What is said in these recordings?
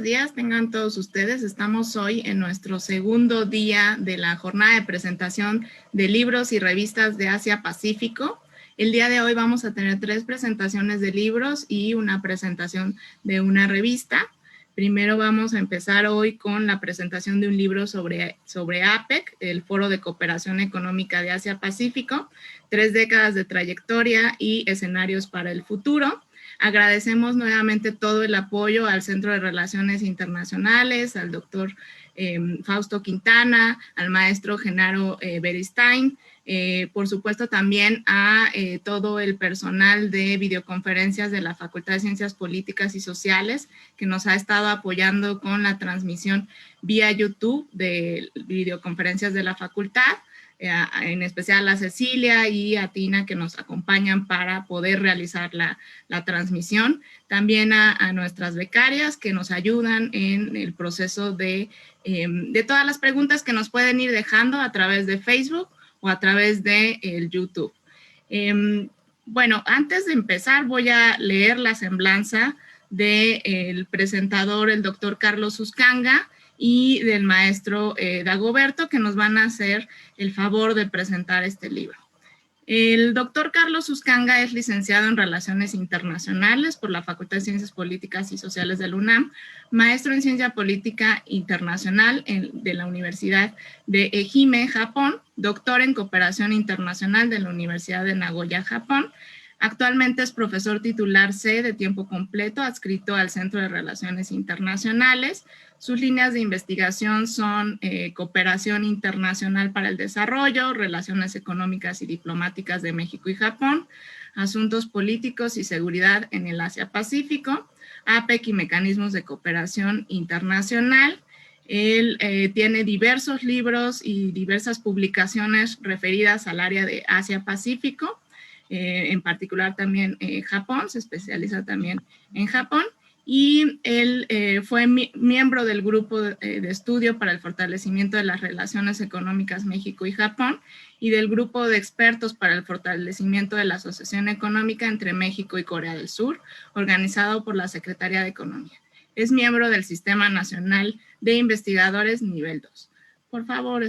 días tengan todos ustedes. Estamos hoy en nuestro segundo día de la jornada de presentación de libros y revistas de Asia-Pacífico. El día de hoy vamos a tener 3 presentaciones de libros y una presentación de una revista. Primero vamos a empezar hoy con la presentación de un libro sobre APEC, el Foro de Cooperación Económica de Asia-Pacífico, 3 décadas de trayectoria y escenarios para el futuro. Agradecemos nuevamente todo el apoyo al Centro de Relaciones Internacionales, al doctor Fausto Quintana, al maestro Genaro Beristain, por supuesto también a todo el personal de videoconferencias de la Facultad de Ciencias Políticas y Sociales que nos ha estado apoyando con la transmisión vía YouTube de videoconferencias de la facultad, en especial a Cecilia y a Tina que nos acompañan para poder realizar la transmisión. También a nuestras becarias que nos ayudan en el proceso de todas las preguntas que nos pueden ir dejando a través de Facebook o a través de YouTube. Bueno, antes de empezar voy a leer la semblanza del presentador, el doctor Carlos Uscanga, y del maestro Dagoberto, que nos van a hacer el favor de presentar este libro. El doctor Carlos Uscanga es licenciado en Relaciones Internacionales por la Facultad de Ciencias Políticas y Sociales de la UNAM, maestro en Ciencia Política Internacional de la Universidad de Ehime, Japón, doctor en Cooperación Internacional de la Universidad de Nagoya, Japón. Actualmente es profesor titular C de tiempo completo, adscrito al Centro de Relaciones Internacionales. Sus líneas de investigación son cooperación internacional para el desarrollo, relaciones económicas y diplomáticas de México y Japón, asuntos políticos y seguridad en el Asia-Pacífico, APEC y mecanismos de cooperación internacional. Él tiene diversos libros y diversas publicaciones referidas al área de Asia-Pacífico, en particular también Japón, se especializa también en Japón, y él fue miembro del grupo de estudio para el fortalecimiento de las relaciones económicas México y Japón y del grupo de expertos para el fortalecimiento de la asociación económica entre México y Corea del Sur, organizado por la Secretaría de Economía. Es miembro del Sistema Nacional de Investigadores Nivel 2. Por favor,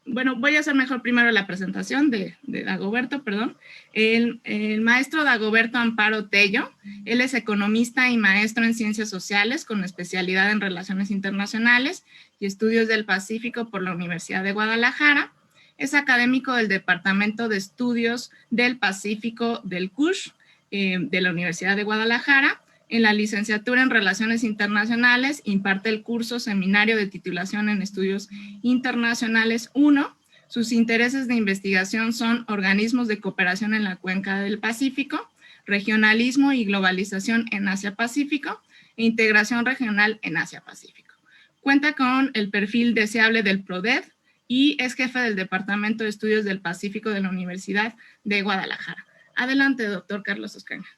bueno, voy a hacer mejor primero la presentación de Dagoberto, perdón. El maestro Dagoberto Amparo Tello, él es economista y maestro en Ciencias Sociales con especialidad en Relaciones Internacionales y Estudios del Pacífico por la Universidad de Guadalajara. Es académico del Departamento de Estudios del Pacífico del CUSH de la Universidad de Guadalajara. En la licenciatura en Relaciones Internacionales imparte el curso Seminario de Titulación en Estudios Internacionales 1. Sus intereses de investigación son organismos de cooperación en la cuenca del Pacífico, regionalismo y globalización en Asia-Pacífico e integración regional en Asia-Pacífico. Cuenta con el perfil deseable del PRODED y es jefe del Departamento de Estudios del Pacífico de la Universidad de Guadalajara. Adelante, doctor Carlos Uscanga.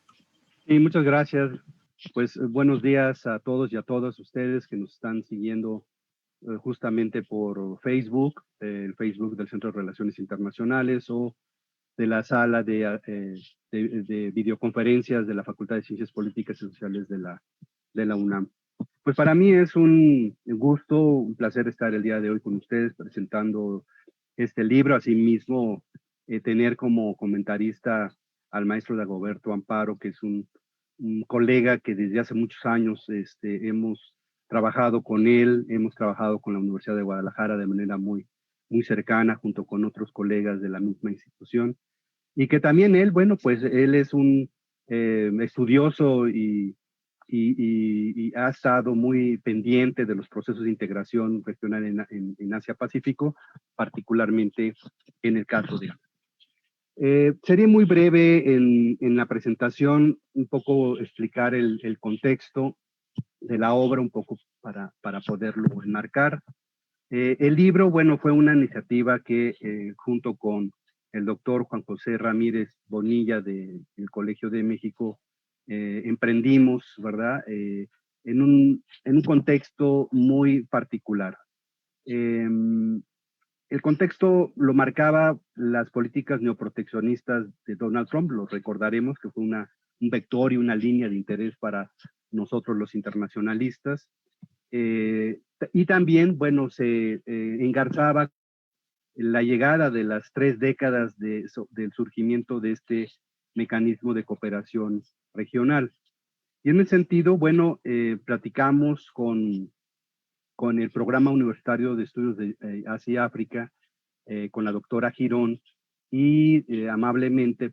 Sí, muchas gracias. Pues buenos días a todos y a todas ustedes que nos están siguiendo justamente por Facebook, el Facebook del Centro de Relaciones Internacionales o de la sala de videoconferencias de la Facultad de Ciencias Políticas y Sociales de la UNAM. Pues para mí es un gusto, un placer estar el día de hoy con ustedes presentando este libro, asimismo tener como comentarista al maestro Dagoberto Amparo, que es un colega que desde hace muchos años hemos trabajado con él, hemos trabajado con la Universidad de Guadalajara de manera muy cercana junto con otros colegas de la misma institución y que también él, bueno, pues él es un estudioso y ha estado muy pendiente de los procesos de integración regional en Asia-Pacífico, particularmente en el caso de sería muy breve en la presentación, un poco explicar el contexto de la obra, un poco para poderlo enmarcar. El libro, bueno, fue una iniciativa que junto con el doctor Juan José Ramírez Bonilla del Colegio de México emprendimos, ¿verdad? En un contexto muy particular. El contexto lo marcaba las políticas neoproteccionistas de Donald Trump, lo recordaremos que fue un vector y una línea de interés para nosotros los internacionalistas. Y también, bueno, se engarzaba la llegada de las 3 décadas del surgimiento de este mecanismo de cooperación regional. Y en ese sentido, bueno, platicamos con el Programa Universitario de Estudios de Asia y África, con la doctora Girón, y amablemente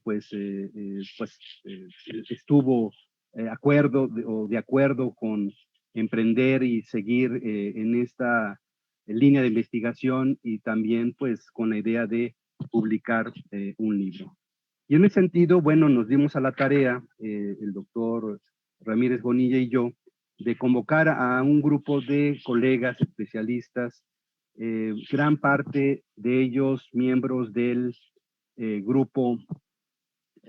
estuvo de acuerdo con emprender y seguir en esta línea de investigación, y también pues con la idea de publicar un libro. Y en ese sentido, bueno, nos dimos a la tarea, el doctor Ramírez Bonilla y yo, de convocar a un grupo de colegas especialistas, gran parte de ellos miembros del grupo,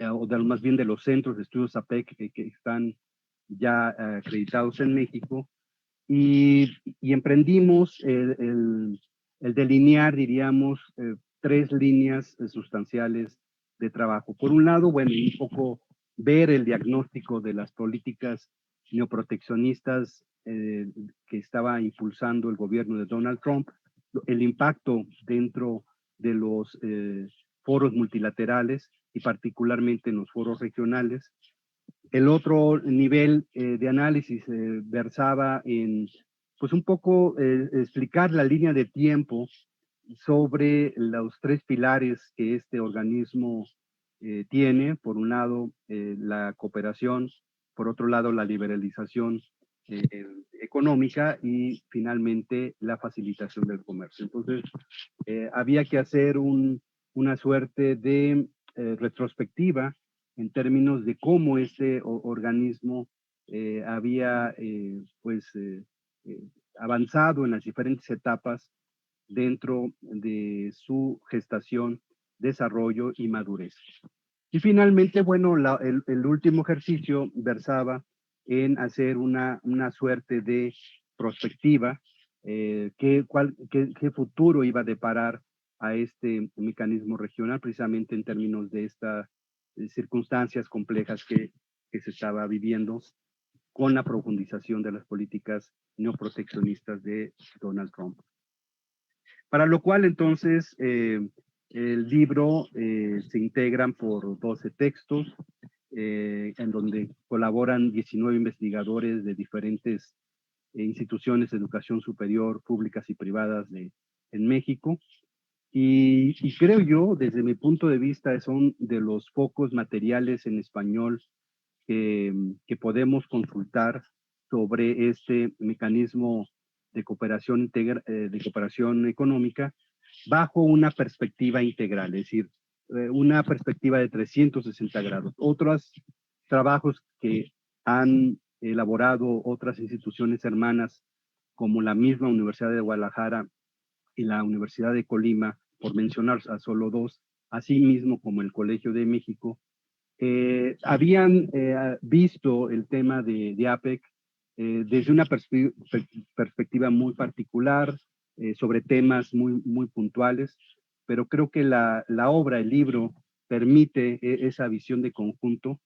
o más bien de los centros de estudios APEC que están ya acreditados en México, y emprendimos el delinear, diríamos, 3 líneas sustanciales de trabajo. Por un lado, bueno, un poco ver el diagnóstico de las políticas neoproteccionistas que estaba impulsando el gobierno de Donald Trump, el impacto dentro de los foros multilaterales y particularmente en los foros regionales. El otro nivel de análisis versaba en, pues un poco explicar la línea de tiempo sobre los 3 pilares que este organismo tiene. Por un lado, la cooperación; por otro lado, la liberalización económica; y finalmente la facilitación del comercio. Entonces, había que hacer una suerte de retrospectiva en términos de cómo este organismo había avanzado en las diferentes etapas dentro de su gestación, desarrollo y madurez. Y finalmente, bueno, el último ejercicio versaba en hacer una suerte de prospectiva, qué futuro iba a deparar a este mecanismo regional, precisamente en términos de estas circunstancias complejas que se estaba viviendo con la profundización de las políticas neoproteccionistas de Donald Trump. Para lo cual, entonces, el libro se integran por 12 textos, en donde colaboran 19 investigadores de diferentes instituciones de educación superior, públicas y privadas en México. Y creo yo, desde mi punto de vista, son de los pocos materiales en español que podemos consultar sobre este mecanismo de cooperación económica bajo una perspectiva integral, es decir, una perspectiva de 360 grados. Otros trabajos que han elaborado otras instituciones hermanas, como la misma Universidad de Guadalajara y la Universidad de Colima, por mencionar a solo 2, así mismo como el Colegio de México, habían visto el tema de APEC desde una perspectiva muy particular, sobre temas muy puntuales, pero creo que la obra, el libro, permite esa visión de conjunto,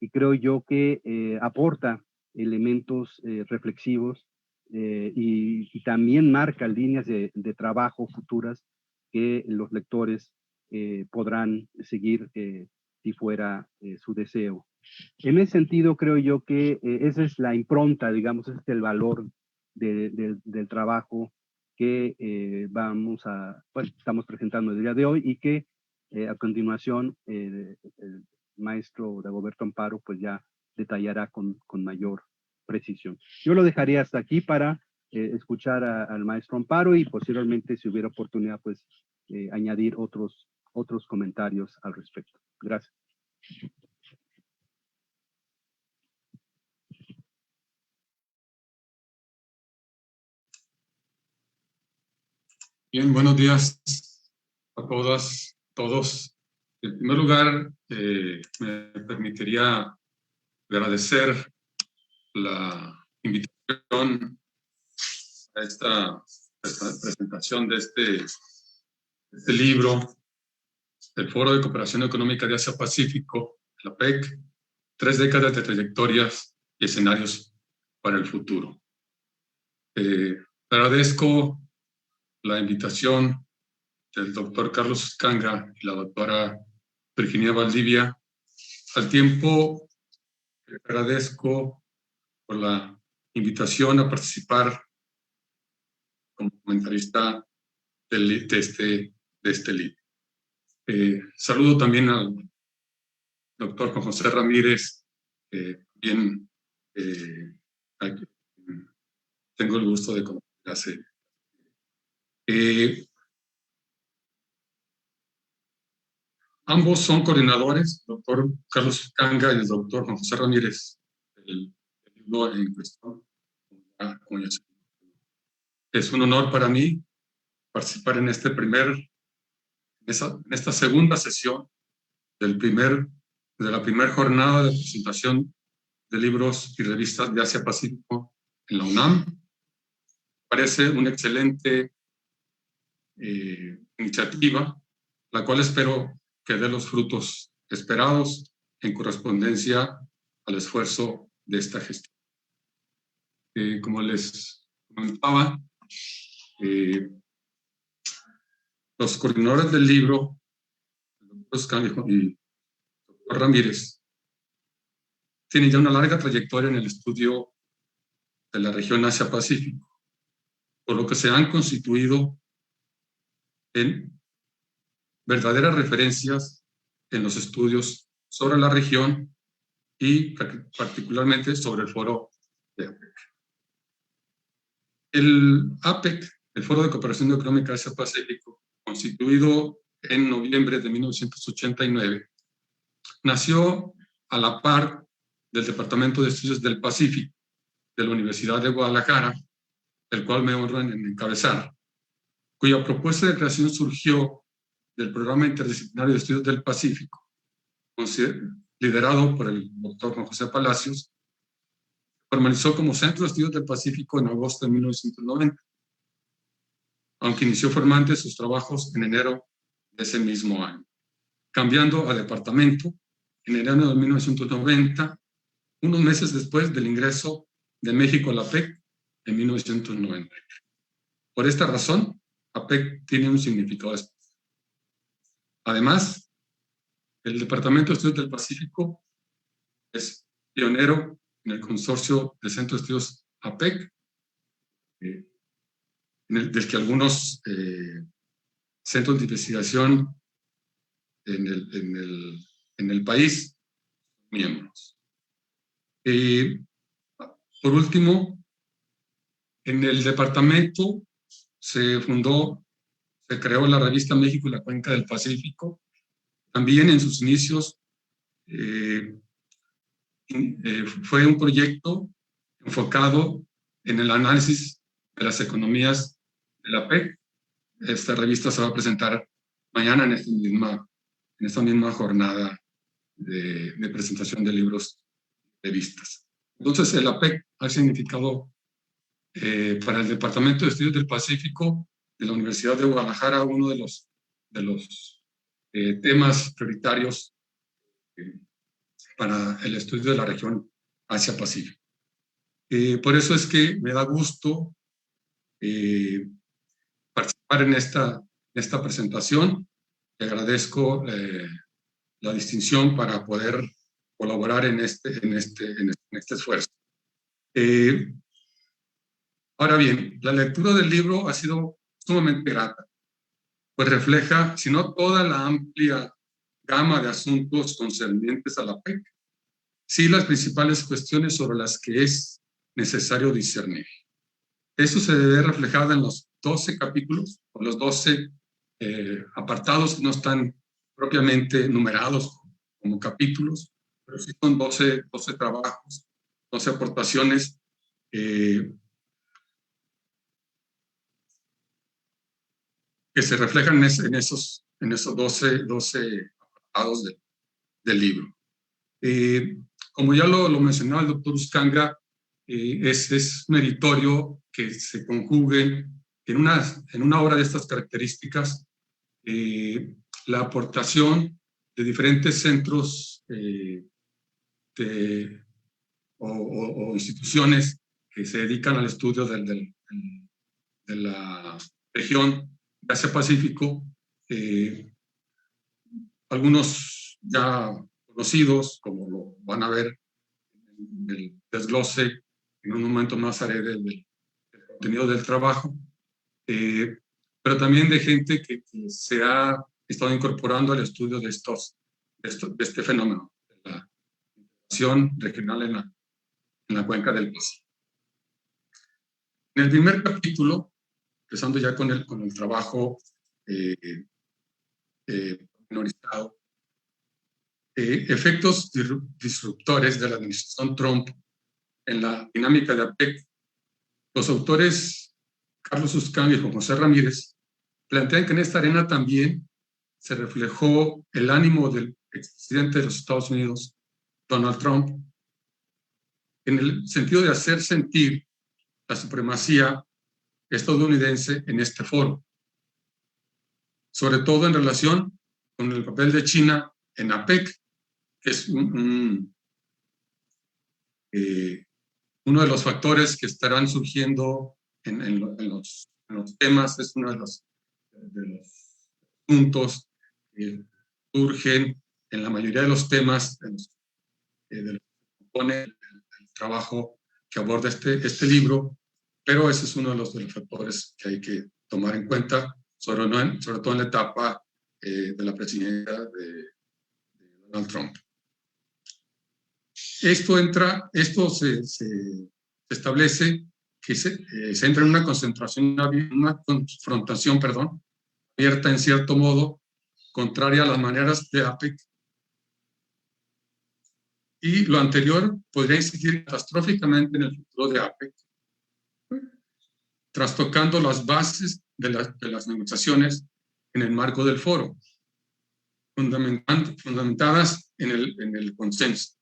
y creo yo que aporta elementos reflexivos, y también marca líneas de trabajo futuras que los lectores podrán seguir si fuera su deseo. En ese sentido, creo yo que esa es la impronta, digamos, ese es el valor del trabajo que estamos presentando el día de hoy, y que a continuación el maestro Dagoberto Amparo pues ya detallará con mayor precisión. Yo lo dejaría hasta aquí para escuchar al maestro Amparo, y posteriormente, si hubiera oportunidad, pues añadir otros comentarios al respecto. Gracias. Bien, buenos días a todas, todos. En primer lugar, me permitiría agradecer la invitación a esta presentación de este libro, el Foro de Cooperación Económica de Asia-Pacífico, la PEC, 3 décadas de trayectorias y escenarios para el futuro. Agradezco la invitación del doctor Carlos Uscanga y la doctora Virginia Valdivia. Al tiempo, agradezco por la invitación a participar como comentarista de este libro. Saludo también al doctor Juan José Ramírez, bien tengo el gusto de conocerse. Ambos son coordinadores, el doctor Carlos Uscanga y el doctor Juan José Ramírez, el libro en cuestión. Es un honor para mí participar en esta segunda sesión de la primera jornada de presentación de libros y revistas de Asia Pacífico en la UNAM. Parece una excelente iniciativa, la cual espero que dé los frutos esperados en correspondencia al esfuerzo de esta gestión. Como les comentaba, los coordinadores del libro, el doctor Uscanga y el doctor Ramírez, tienen ya una larga trayectoria en el estudio de la región Asia-Pacífico, por lo que se han constituido en verdaderas referencias en los estudios sobre la región y particularmente sobre el foro de APEC. El APEC, el Foro de Cooperación Económica Asia-Pacífico, constituido en noviembre de 1989, nació a la par del Departamento de Estudios del Pacífico de la Universidad de Guadalajara, el cual me honro en encabezar, cuya propuesta de creación surgió del Programa Interdisciplinario de Estudios del Pacífico, liderado por el doctor Juan José Palacios. Formalizó como Centro de Estudios del Pacífico en agosto de 1990, aunque inició formalmente sus trabajos en enero de ese mismo año, cambiando a departamento en enero de 1990, unos meses después del ingreso de México a la APEC en 1990. Por esta razón, APEC tiene un significado especial. Además, el Departamento de Estudios del Pacífico es pionero en el consorcio de Centro de Estudios APEC, del que algunos centros de investigación en el país son miembros. Por último, en el departamento se creó la revista México y la Cuenca del Pacífico. También en sus inicios fue un proyecto enfocado en el análisis de las economías de la APEC. Esta revista se va a presentar mañana en esta misma jornada de presentación de libros y revistas. Entonces, el APEC ha significado para el Departamento de Estudios del Pacífico de la Universidad de Guadalajara uno de los temas prioritarios para el estudio de la región Asia-Pacífico. Por eso es que me da gusto participar en esta presentación. Le agradezco la distinción para poder colaborar en este esfuerzo. Ahora bien, la lectura del libro ha sido sumamente grata, pues refleja, si no toda la amplia gama de asuntos concernientes a la APEC, sí las principales cuestiones sobre las que es necesario discernir. Eso se ve reflejado en los 12 capítulos, o los 12 apartados que no están propiamente numerados como capítulos, pero sí son 12 trabajos, 12 aportaciones que se reflejan en esos 12 apartados del libro. Como ya lo mencionaba el doctor Uscanga, es meritorio que se conjuguen en una obra de estas características la aportación de diferentes centros o instituciones que se dedican al estudio de la región de Asia-Pacífico, algunos ya conocidos, como lo van a ver en el desglose, en un momento más haré del contenido del trabajo, pero también de gente que se ha estado incorporando al estudio de este fenómeno, de la integración regional en la cuenca del Pacífico. En el primer capítulo, empezando ya con el trabajo minorizado, efectos disruptores de la administración Trump en la dinámica de APEC, los autores Carlos Suscán y Juan José Ramírez plantean que en esta arena también se reflejó el ánimo del expresidente de los Estados Unidos, Donald Trump, en el sentido de hacer sentir la supremacía estadounidense en este foro, sobre todo en relación con el papel de China en APEC, que es uno de los factores que estarán surgiendo en los temas, es uno de los puntos que surgen en la mayoría de los temas de los que compone el trabajo que aborda este libro, pero ese es uno de los factores que hay que tomar en cuenta, sobre todo en la etapa de la presidencia de Donald Trump. Esto se establece que se entra en una confrontación abierta en cierto modo, contraria a las maneras de APEC. Y lo anterior podría incidir catastróficamente en el futuro de APEC, trastocando las bases de las negociaciones en el marco del foro, fundamentadas en el consenso,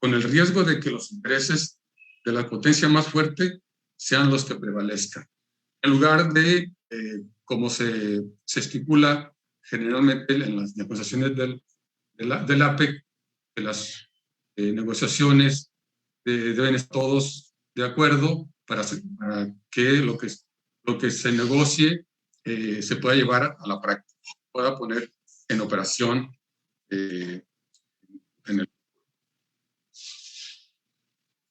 con el riesgo de que los intereses de la potencia más fuerte sean los que prevalezcan, en lugar de, como se estipula generalmente en las negociaciones del APEC, de las negociaciones deben estar todos de acuerdo para que lo que se negocie se pueda llevar a la práctica, pueda poner en operación en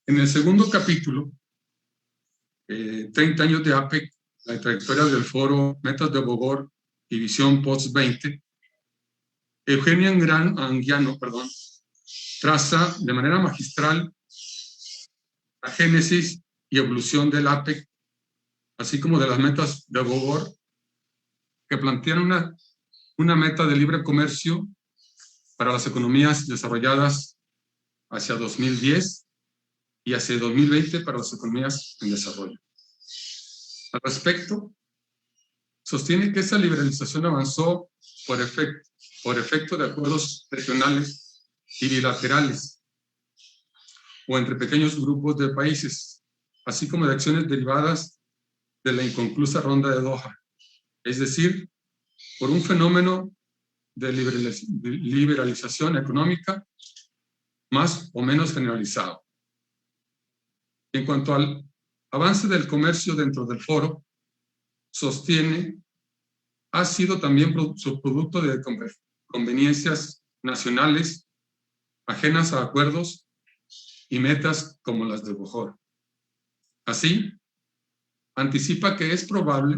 el segundo capítulo, 30 años de APEC, la trayectoria del foro, metas de Bogor y visión post-20, Eugenia Anguiano, traza de manera magistral la génesis y evolución del APEC, así como de las metas de Bogor, que plantean una meta de libre comercio para las economías desarrolladas hacia 2010 y hacia 2020 para las economías en desarrollo. Al respecto, sostiene que esa liberalización avanzó por efecto de acuerdos regionales y bilaterales o entre pequeños grupos de países, así como de acciones derivadas de la inconclusa ronda de Doha, es decir, por un fenómeno de liberalización económica más o menos generalizado. En cuanto al avance del comercio dentro del foro, sostiene, ha sido también subproducto de conveniencias nacionales ajenas a acuerdos y metas como las de Bogor. Así, anticipa que es probable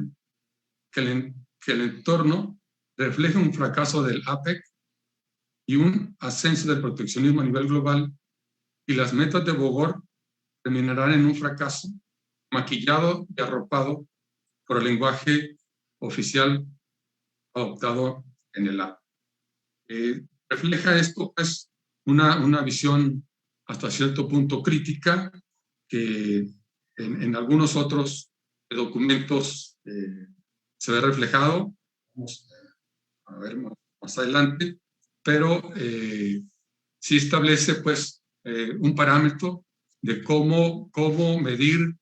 que el entorno refleje un fracaso del APEC y un ascenso del proteccionismo a nivel global, y las metas de Bogor terminarán en un fracaso maquillado y arropado por el lenguaje oficial adoptado en el APEC. Refleja esto, pues, una visión hasta cierto punto crítica que en algunos otros documentos se ve reflejado. Vamos a ver más adelante, pero sí establece, pues, un parámetro de cómo medir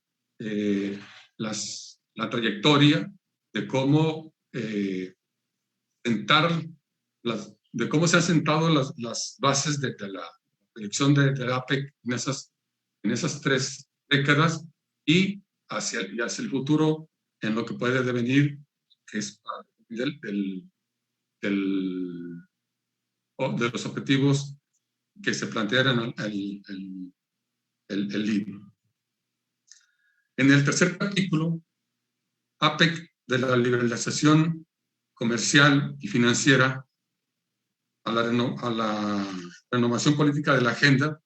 la trayectoria, de cómo de cómo se han sentado las bases de la proyección de la APEC en esas 3 décadas, y hacia el futuro en lo que puede devenir, que es de los objetivos que se plantearon el libro. En el tercer capítulo, APEC, de la liberalización comercial y financiera a la renovación política de la agenda,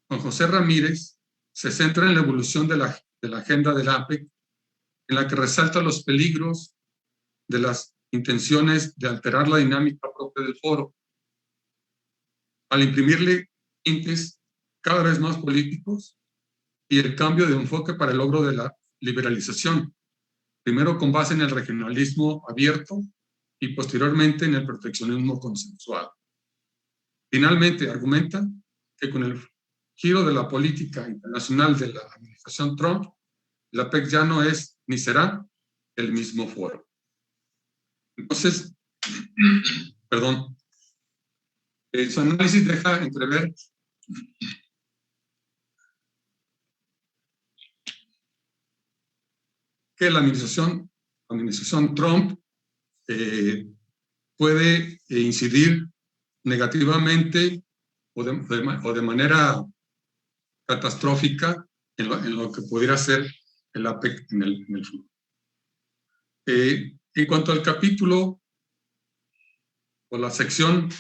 Juan José Ramírez se centra en la evolución de la agenda de la APEC, en la que resalta los peligros de las intenciones de alterar la dinámica propia del foro, al imprimirle tintes cada vez más políticos y el cambio de enfoque para el logro de la liberalización, primero con base en el regionalismo abierto y posteriormente en el proteccionismo consensuado. Finalmente, argumenta que con el giro de la política internacional de la administración Trump, la APEC ya no es ni será el mismo foro. Entonces, perdón, su análisis deja entrever que la administración Trump puede incidir negativamente o de manera catastrófica en lo que pudiera ser el APEC en el futuro. En cuanto al capítulo o la sección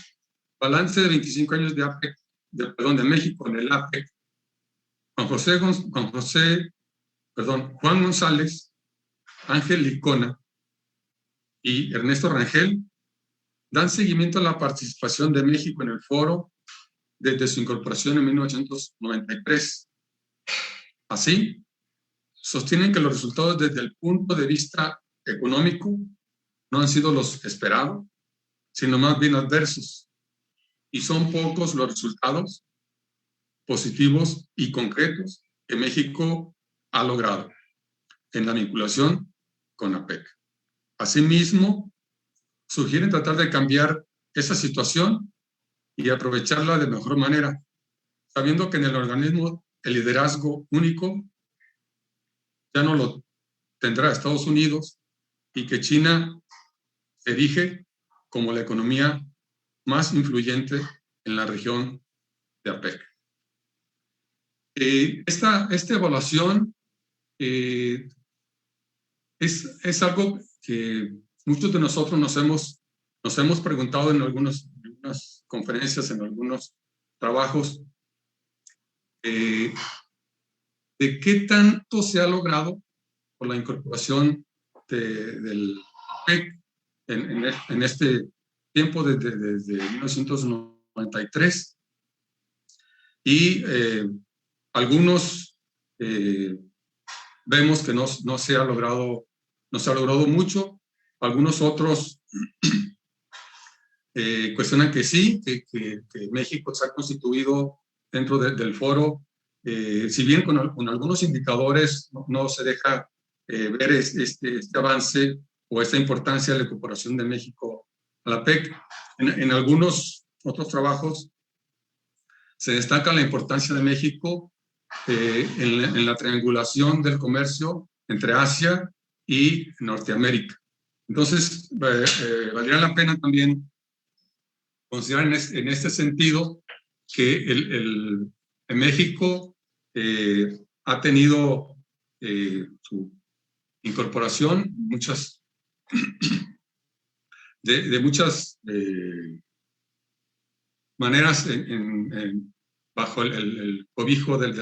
balance de 25 años de APEC, de México en el APEC, Juan González, Ángel Licona y Ernesto Rangel dan seguimiento a la participación de México en el foro desde su incorporación en 1993. Así, sostienen que los resultados desde el punto de vista económico no han sido los esperados, sino más bien adversos, y son pocos los resultados positivos y concretos que México ha logrado en la vinculación con APEC. Asimismo, sugieren tratar de cambiar esa situación y aprovecharla de mejor manera, sabiendo que en el organismo el liderazgo único ya no lo tendrá Estados Unidos y que China se erige como la economía más influyente en la región de APEC. Esta evaluación es algo que muchos de nosotros nos hemos preguntado en algunas conferencias, en algunos trabajos, de qué tanto se ha logrado por la incorporación del APEC en este tiempo desde 1993. Y algunos vemos que no se ha logrado mucho. Algunos otros cuestionan que sí, que México se ha constituido dentro del foro, si bien con algunos indicadores no se deja ver este avance o esta importancia de la incorporación de México a la APEC. En algunos otros trabajos se destaca la importancia de México en la triangulación del comercio entre Asia y Norteamérica. Entonces, valdría la pena también considerar en este sentido que México ha tenido su incorporación de muchas maneras bajo el cobijo de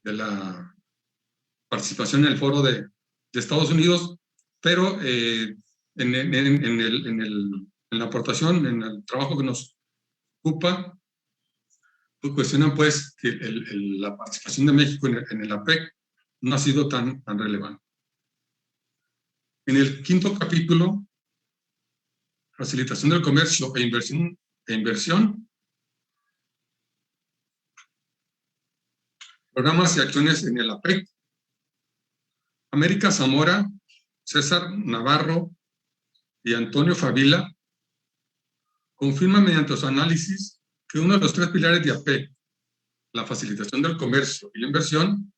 la participación en el foro de Estados Unidos, pero en la aportación, en el trabajo que nos ocupa, pues cuestionan pues que la participación de México en el APEC no ha sido tan relevante. En el quinto capítulo, facilitación del comercio e inversión, programas y acciones en el APEC, América Zamora, César Navarro y Antonio Favila confirman mediante su análisis que uno de los tres pilares de APEC, la facilitación del comercio y la inversión,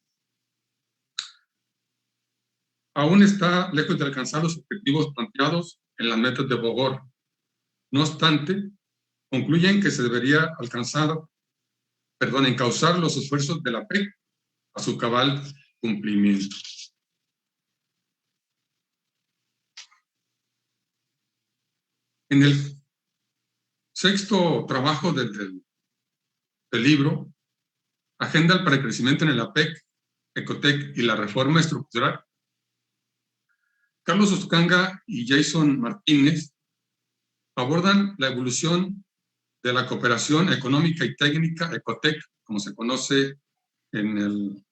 aún está lejos de alcanzar los objetivos planteados en las metas de Bogor. No obstante, concluyen que se debería encauzar los esfuerzos de la PEC a su cabal cumplimiento. En el sexto trabajo del libro, Agenda para el Crecimiento en el APEC, Ecotec y la Reforma Estructural, Carlos Uscanga y Jason Martínez abordan la evolución de la cooperación económica y técnica, Ecotec, como se conoce en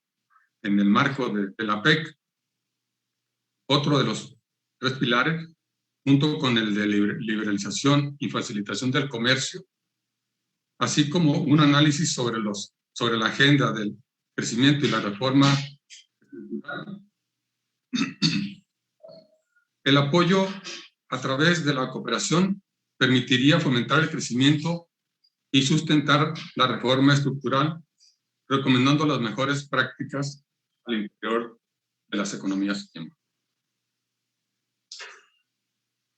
el marco de la PEC, otro de los tres pilares, junto con el de liberalización y facilitación del comercio, así como un análisis sobre la agenda del crecimiento y la reforma. El apoyo a través de la cooperación permitiría fomentar el crecimiento y sustentar la reforma estructural, recomendando las mejores prácticas al interior de las economías.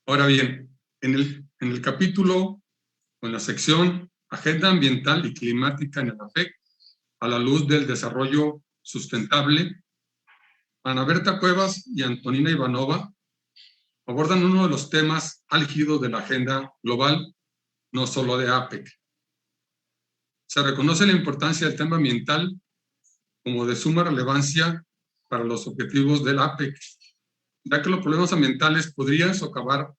Ahora bien, en el capítulo, en la sección Agenda Ambiental y Climática en el APEC, a la luz del desarrollo sustentable, Ana Berta Cuevas y Antonina Ivanova abordan uno de los temas álgidos de la agenda global, no solo de APEC. Se reconoce la importancia del tema ambiental como de suma relevancia para los objetivos del APEC, ya que los problemas ambientales podrían socavar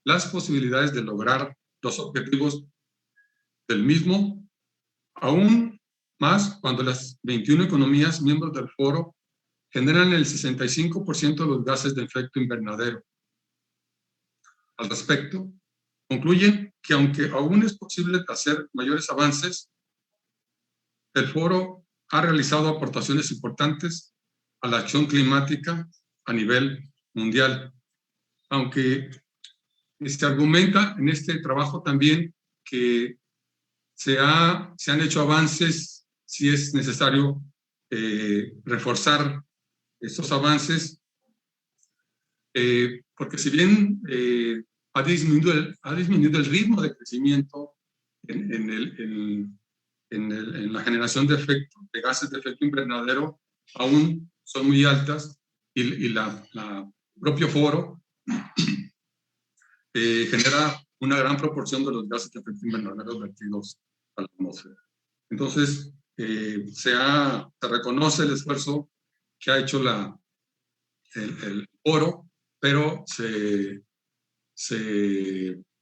las posibilidades de lograr los objetivos del mismo, aún más cuando las 21 economías miembros del foro generan el 65% de los gases de efecto invernadero. Al respecto, concluyen que aunque aún es posible hacer mayores avances, el foro ha realizado aportaciones importantes a la acción climática a nivel mundial, aunque se argumenta en este trabajo también que se han hecho avances, si es necesario reforzar estos avances, porque si bien ha disminuido el ritmo de crecimiento en la generación de gases de efecto invernadero, aún son muy altas, y la propio foro genera una gran proporción de los gases de efecto invernadero vertidos a la atmósfera. Entonces, se reconoce el esfuerzo que ha hecho el foro, pero se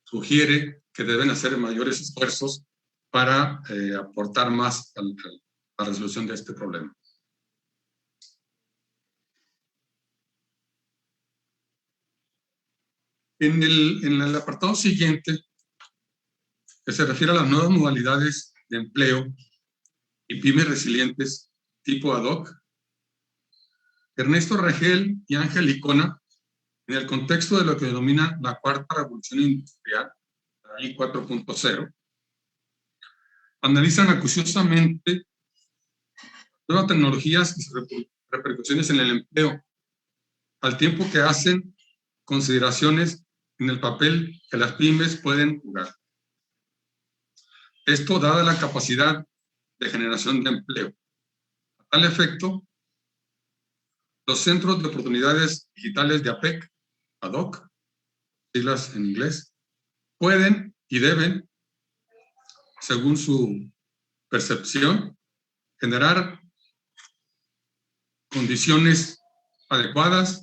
sugiere que deben hacer mayores esfuerzos para aportar más a la resolución de este problema. En el apartado siguiente, que se refiere a las nuevas modalidades de empleo y pymes resilientes tipo ad hoc, Ernesto Rangel y Ángel Icona, en el contexto de lo que denomina la cuarta revolución industrial, la I 4.0, analizan acuciosamente nuevas tecnologías y sus repercusiones en el empleo, al tiempo que hacen consideraciones en el papel que las pymes pueden jugar. Esto dada la capacidad de generación de empleo. A tal efecto, los centros de oportunidades digitales de APEC, ad hoc, siglas en inglés, pueden y deben, según su percepción, generar condiciones adecuadas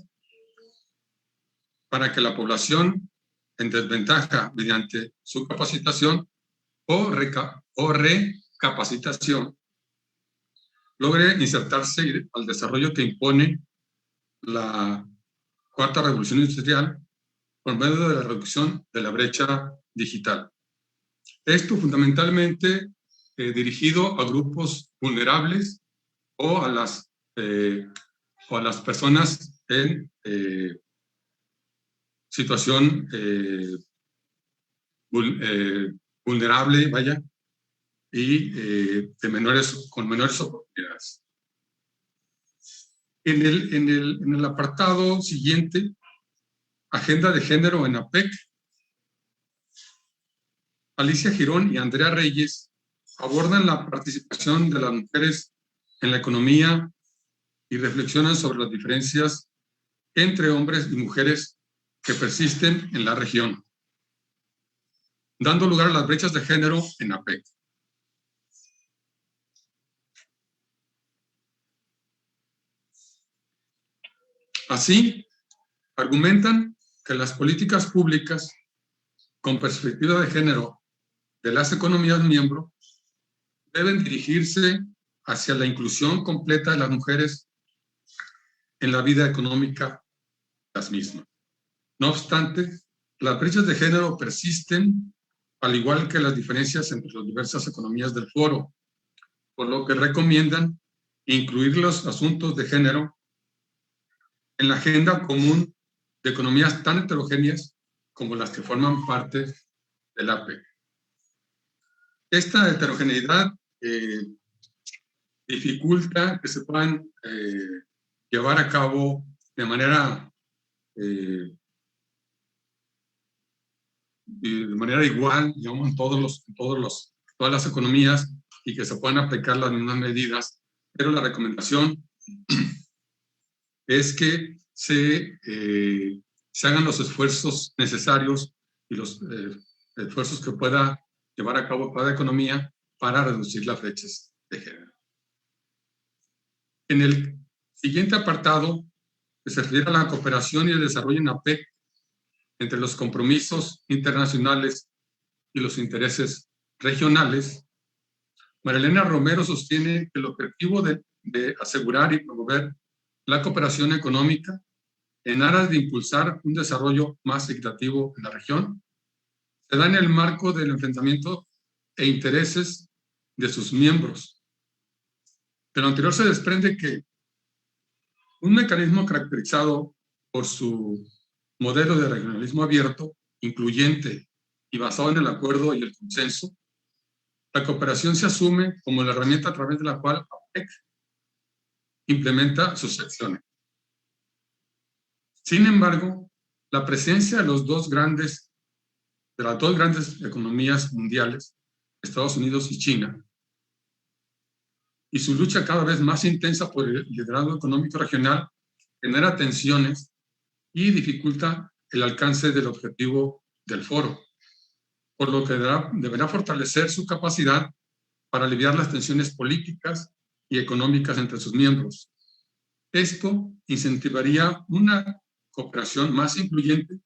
para que la población en desventaja mediante su capacitación o recapacitación logre insertarse al desarrollo que impone la cuarta revolución industrial por medio de la reducción de la brecha digital. Esto fundamentalmente dirigido a grupos vulnerables o a las personas en situación vulnerable, vaya, y con menores oportunidades. En el apartado siguiente, Agenda de Género en APEC, Alicia Girón y Andrea Reyes abordan la participación de las mujeres en la economía y reflexionan sobre las diferencias entre hombres y mujeres que persisten en la región, dando lugar a las brechas de género en APEC. Así, argumentan que las políticas públicas con perspectiva de género de las economías miembros deben dirigirse hacia la inclusión completa de las mujeres en la vida económica de las mismas. No obstante, las brechas de género persisten, al igual que las diferencias entre las diversas economías del foro, por lo que recomiendan incluir los asuntos de género en la agenda común de economías tan heterogéneas como las que forman parte del APEC. Esta heterogeneidad dificulta que se puedan llevar a cabo de manera igual, digamos, en todas las economías, y que se puedan aplicar las mismas medidas, pero la recomendación es que se hagan los esfuerzos necesarios y los esfuerzos que pueda llevar a cabo cada economía para reducir las brechas de género. En el siguiente apartado, que se refiere a la cooperación y el desarrollo en APEC, entre los compromisos internacionales y los intereses regionales, Marilena Romero sostiene que el objetivo de asegurar y promover la cooperación económica en aras de impulsar un desarrollo más equitativo en la región se da en el marco del enfrentamiento e intereses de sus miembros. De lo anterior se desprende que un mecanismo caracterizado por su modelo de regionalismo abierto, incluyente y basado en el acuerdo y el consenso, la cooperación se asume como la herramienta a través de la cual APEC implementa sus acciones. Sin embargo, la presencia de las dos grandes economías mundiales, Estados Unidos y China, y su lucha cada vez más intensa por el liderazgo económico regional, genera tensiones y dificulta el alcance del objetivo del foro, por lo que deberá fortalecer su capacidad para aliviar las tensiones políticas y económicas entre sus miembros. Esto incentivaría una cooperación más incluyente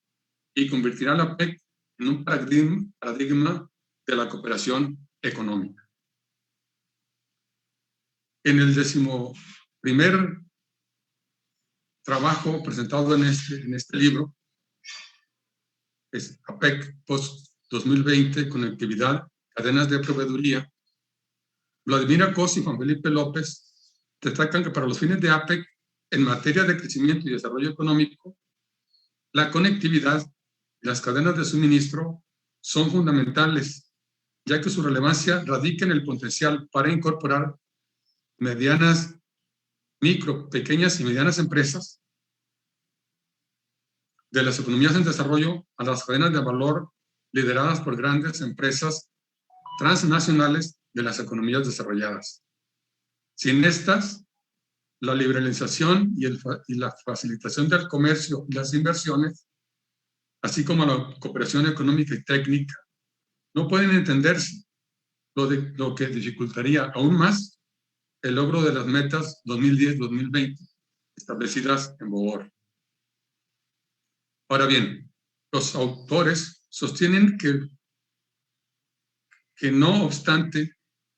y convertirá a la APEC en un paradigma de la cooperación económica. En el 11º trabajo presentado en este libro, es APEC Post-2020, Conectividad, Cadenas de Proveeduría, Vladimira Cos y Juan Felipe López destacan que para los fines de APEC, en materia de crecimiento y desarrollo económico, la conectividad y las cadenas de suministro son fundamentales, ya que su relevancia radica en el potencial para incorporar pequeñas y medianas empresas de las economías en desarrollo a las cadenas de valor lideradas por grandes empresas transnacionales de las economías desarrolladas. Sin estas, la liberalización y la facilitación del comercio y las inversiones, así como la cooperación económica y técnica, no pueden entenderse, lo que dificultaría aún más el logro de las metas 2010-2020 establecidas en Bogor. Ahora bien, los autores sostienen que no obstante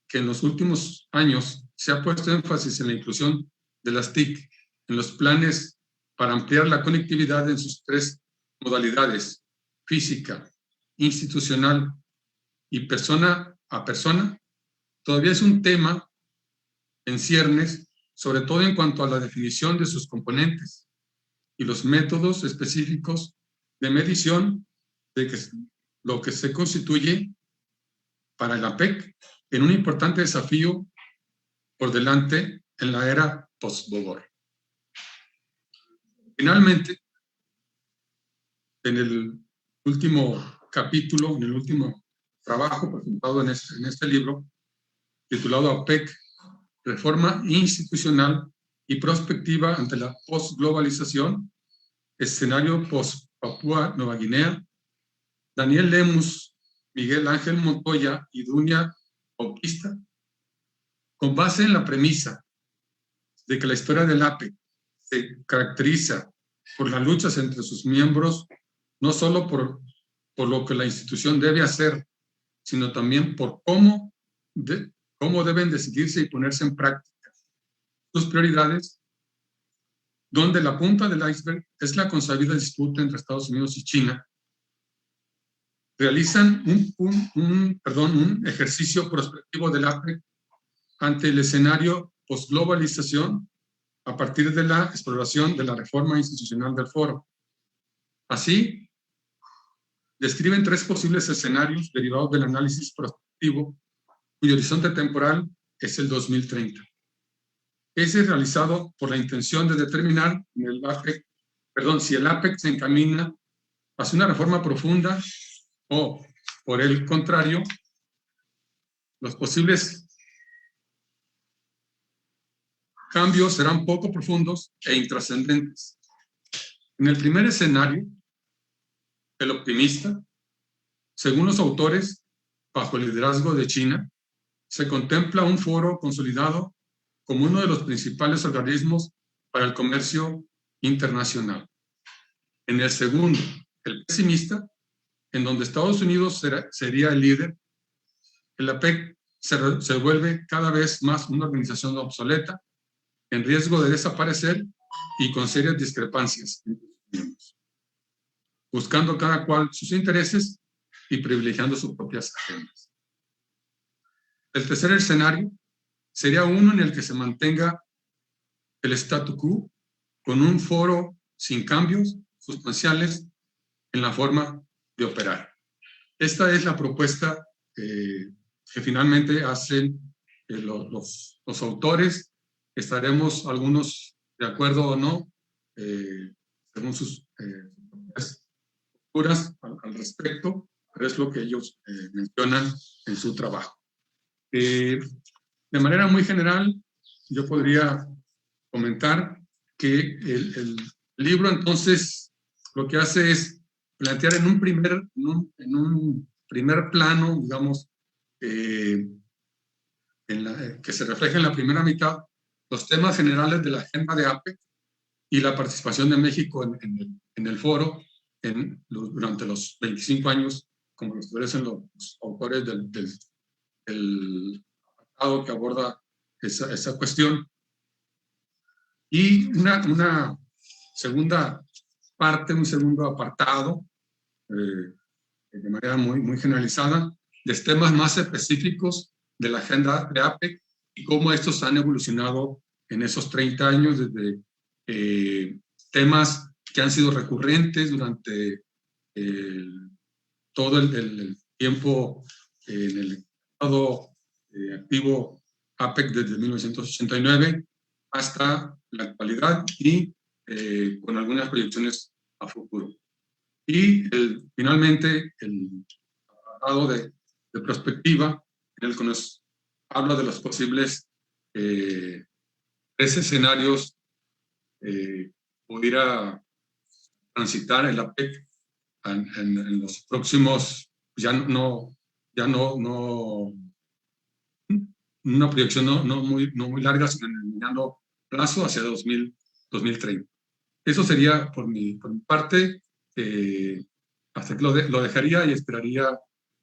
que en los últimos años se ha puesto énfasis en la inclusión de las TIC en los planes para ampliar la conectividad en sus tres modalidades: física, institucional y persona a persona, todavía es un tema en ciernes, sobre todo en cuanto a la definición de sus componentes y los métodos específicos de medición de lo que se constituye para el APEC en un importante desafío por delante en la era post-Bogor. Finalmente, en el último capítulo, en el último trabajo presentado en este libro, titulado APEC, Reforma Institucional y Prospectiva ante la Postglobalización, Escenario Post-Papúa Nueva Guinea, Daniel Lemus, Miguel Ángel Montoya y Dunia Bautista, con base en la premisa de que la historia del APEC se caracteriza por las luchas entre sus miembros, no solo por lo que la institución debe hacer, sino también por cómo deben decidirse y ponerse en práctica sus prioridades, donde la punta del iceberg es la consabida disputa entre Estados Unidos y China. Realizan un ejercicio prospectivo del APEC ante el escenario postglobalización a partir de la exploración de la reforma institucional del foro. Así, describen 3 posibles escenarios derivados del análisis prospectivo, cuyo horizonte temporal es el 2030. Ese es realizado por la intención de determinar si el APEC se encamina hacia una reforma profunda o, por el contrario, los posibles cambios serán poco profundos e intrascendentes. En el primer escenario, el optimista, según los autores, bajo el liderazgo de China, se contempla un foro consolidado como uno de los principales organismos para el comercio internacional. En el segundo, el pesimista, en donde Estados Unidos sería el líder, el APEC se vuelve cada vez más una organización obsoleta, en riesgo de desaparecer y con serias discrepancias entre sus miembros, buscando cada cual sus intereses y privilegiando sus propias agendas. El tercer escenario sería uno en el que se mantenga el statu quo con un foro sin cambios sustanciales en la forma de operar. Esta es la propuesta que finalmente hacen los autores. Estaremos algunos de acuerdo o no, según sus posturas al respecto, pero es lo que ellos mencionan en su trabajo. De manera muy general, yo podría comentar que el libro entonces lo que hace es plantear en un primer plano, digamos, que se refleja en la primera mitad, los temas generales de la agenda de APEC y la participación de México en el foro durante los 25 años, como lo establecen los autores del apartado que aborda esa cuestión. Y una segunda parte, un segundo apartado, de manera muy generalizada, de temas más específicos de la agenda de APEC y cómo estos han evolucionado en esos 30 años, desde temas que han sido recurrentes durante todo el tiempo en el estado activo APEC desde 1989 hasta la actualidad y con algunas proyecciones a futuro. Y finalmente el apartado de perspectiva en el que nos habla de los posibles 3 escenarios pudiera transitar el APEC en los próximos, una proyección no muy larga, sino en el mediano plazo hacia 2030. Eso sería por mi parte. Hasta que lo dejaría y esperaría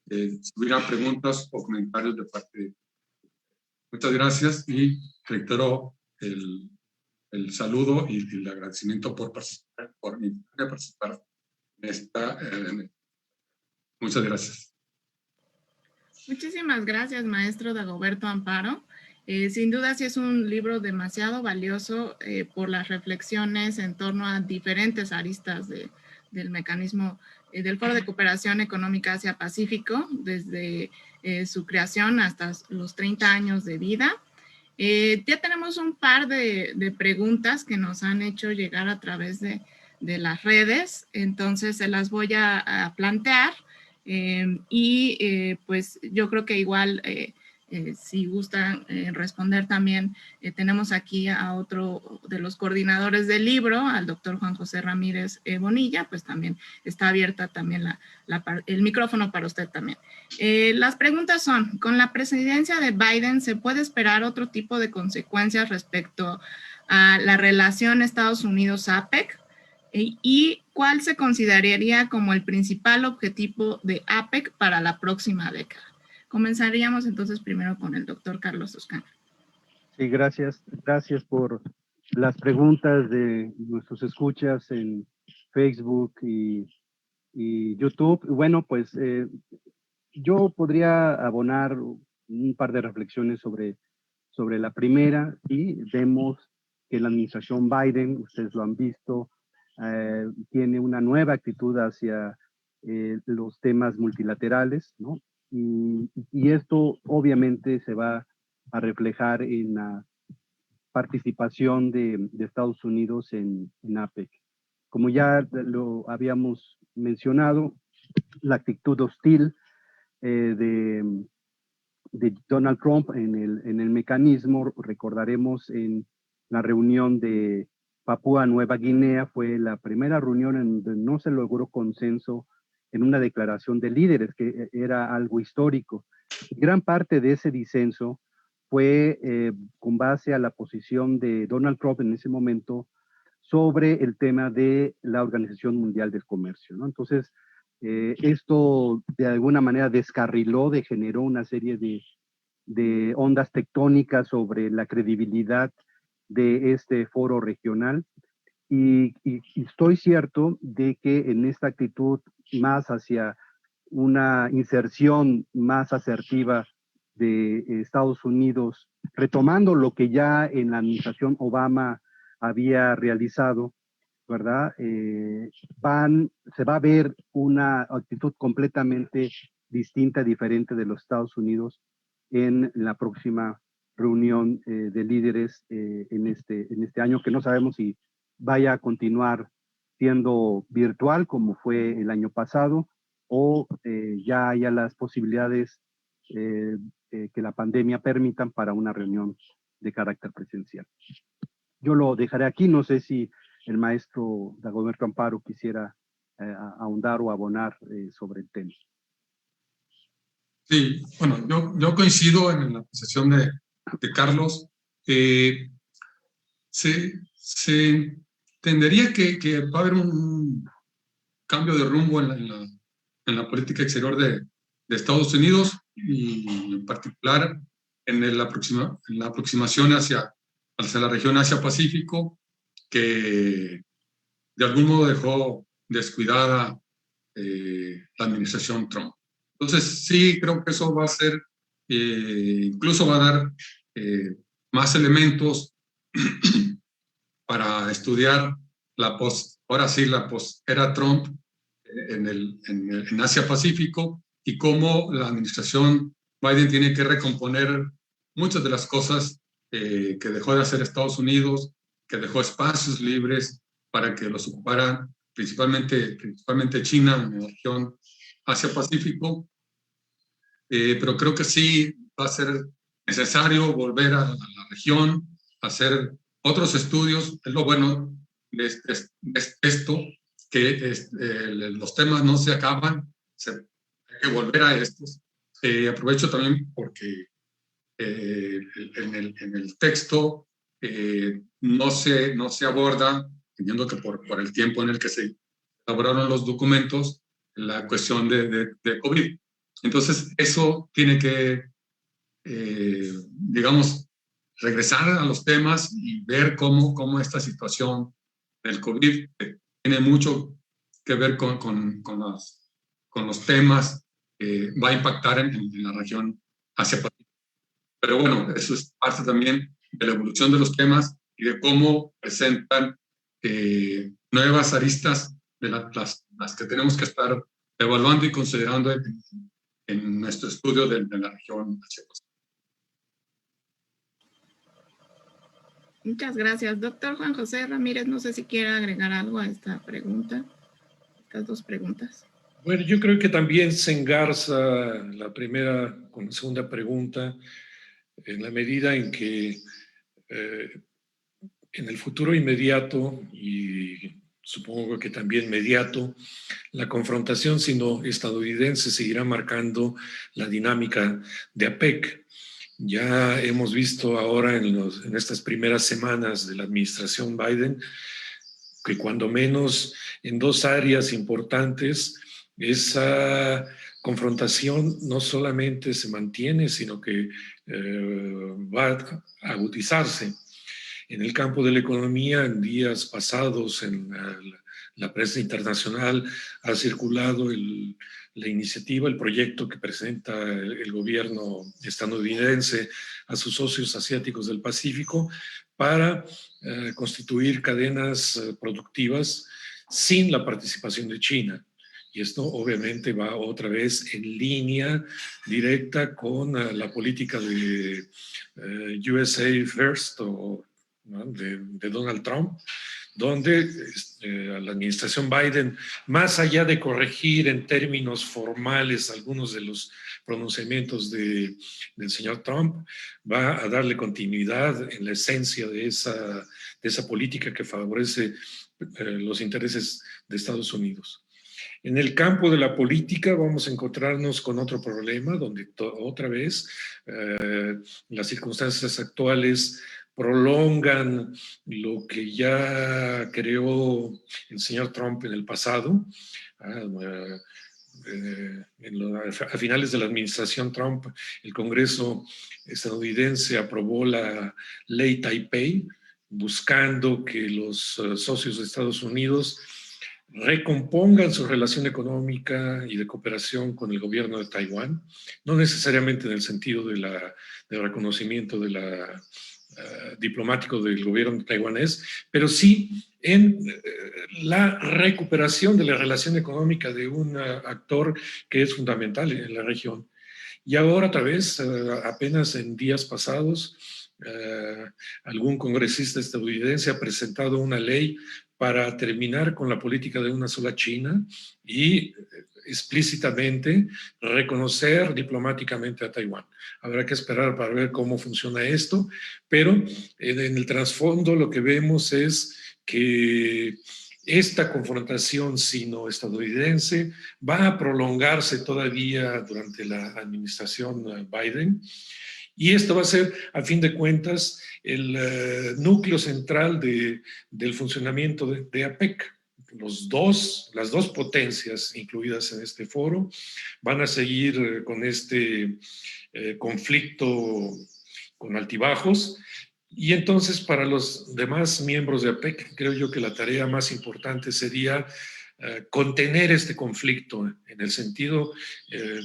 si hubiera preguntas o comentarios de parte de... Muchas gracias y reitero el saludo y el agradecimiento por participar en esta... muchas gracias. Muchísimas gracias, maestro Dagoberto Amparo. Sin duda sí es un libro demasiado valioso por las reflexiones en torno a diferentes aristas del mecanismo del Foro de Cooperación Económica Asia-Pacífico, desde su creación hasta los 30 años de vida. Ya tenemos un par de preguntas que nos han hecho llegar a través de las redes, entonces se las voy a plantear pues yo creo que igual si gustan responder también, tenemos aquí a otro de los coordinadores del libro, al doctor Juan José Ramírez Bonilla, pues también está abierta también el micrófono para usted también. Las preguntas son, ¿con la presidencia de Biden se puede esperar otro tipo de consecuencias respecto a la relación Estados Unidos-APEC? ¿Y cuál se consideraría como el principal objetivo de APEC para la próxima década? Comenzaríamos entonces primero con el doctor Carlos Toscano. Sí, gracias. Gracias por las preguntas de nuestros escuchas en Facebook y YouTube. Bueno, pues yo podría abonar un par de reflexiones sobre la primera. Y vemos que la administración Biden, ustedes lo han visto, tiene una nueva actitud hacia los temas multilaterales, ¿no? Y esto obviamente se va a reflejar en la participación de Estados Unidos en APEC. Como ya lo habíamos mencionado, la actitud hostil de Donald Trump en el mecanismo, recordaremos en la reunión de Papúa Nueva Guinea, fue la primera reunión en donde no se logró consenso en una declaración de líderes, que era algo histórico. Gran parte de ese disenso fue con base a la posición de Donald Trump en ese momento sobre el tema de la Organización Mundial del Comercio, ¿no? Entonces, esto de alguna manera descarriló, degeneró una serie de ondas tectónicas sobre la credibilidad de este foro regional. Y estoy cierto de que en esta actitud más hacia una inserción más asertiva de Estados Unidos, retomando lo que ya en la administración Obama había realizado, ¿verdad? Se va a ver una actitud completamente distinta, diferente de los Estados Unidos en la próxima reunión de líderes en este año, que no sabemos si vaya a continuar siendo virtual como fue el año pasado, o ya haya las posibilidades que la pandemia permitan para una reunión de carácter presencial. Yo lo dejaré aquí, no sé si el maestro Dagoberto Amparo quisiera ahondar o abonar sobre el tema. Sí, bueno, yo coincido en la apreciación de Carlos. Se entendería que va a haber un cambio de rumbo en la política exterior de Estados Unidos, y en particular en la aproximación hacia la región Asia-Pacífico, que de algún modo dejó descuidada la administración Trump. Entonces, sí, creo que eso va a ser, incluso va a dar más elementos para estudiar ahora sí, la post-era Trump en Asia-Pacífico, y cómo la administración Biden tiene que recomponer muchas de las cosas que dejó de hacer Estados Unidos, que dejó espacios libres para que los ocuparan principalmente China en la región Asia-Pacífico. Pero creo que sí va a ser necesario volver a la región, hacer otros estudios. Es lo bueno de esto, que los temas no se acaban, hay que volver a estos. Aprovecho también porque en el texto no se aborda, teniendo que por el tiempo en el que se elaboraron los documentos, la cuestión de COVID. Entonces, eso tiene que, digamos, regresar a los temas y ver cómo esta situación del COVID tiene mucho que ver con los temas que va a impactar en la región Asia-Pacífico. Pero bueno, eso es parte también de la evolución de los temas y de cómo presentan nuevas aristas de las que tenemos que estar evaluando y considerando en nuestro estudio de la región Asia-Pacífico. Muchas gracias. Doctor Juan José Ramírez, no sé si quiere agregar algo a esta pregunta, estas dos preguntas. Bueno, yo creo que también se engarza la primera con la segunda pregunta, en la medida en que en el futuro inmediato y supongo que también mediato, la confrontación sino-estadounidense seguirá marcando la dinámica de APEC. Ya hemos visto ahora en estas primeras semanas de la administración Biden que cuando menos en dos áreas importantes esa confrontación no solamente se mantiene, sino que va a agudizarse. En el campo de la economía, en días pasados, en la prensa internacional, ha circulado la iniciativa, el proyecto que presenta el gobierno estadounidense a sus socios asiáticos del Pacífico para constituir cadenas productivas sin la participación de China. Y esto obviamente va otra vez en línea directa con la política de USA First ¿no? de Donald Trump, donde la administración Biden, más allá de corregir en términos formales algunos de los pronunciamientos del señor Trump, va a darle continuidad en la esencia de esa política que favorece los intereses de Estados Unidos. En el campo de la política vamos a encontrarnos con otro problema, donde otra vez las circunstancias actuales prolongan lo que ya creó el señor Trump en el pasado. A finales de la administración Trump, el Congreso estadounidense aprobó la ley Taipei, buscando que los socios de Estados Unidos recompongan su relación económica y de cooperación con el gobierno de Taiwán, no necesariamente en el sentido del reconocimiento de la diplomático del gobierno taiwanés, pero sí en la recuperación de la relación económica de un actor que es fundamental en la región. Y ahora otra vez, apenas en días pasados, algún congresista estadounidense ha presentado una ley para terminar con la política de una sola China y explícitamente reconocer diplomáticamente a Taiwán. Habrá que esperar para ver cómo funciona esto, pero en el trasfondo lo que vemos es que esta confrontación sino-estadounidense va a prolongarse todavía durante la administración Biden. Y esto va a ser, a fin de cuentas, el núcleo central del funcionamiento de APEC. Las dos potencias incluidas en este foro van a seguir con este conflicto con altibajos. Y entonces, para los demás miembros de APEC, creo yo que la tarea más importante sería contener este conflicto en el sentido,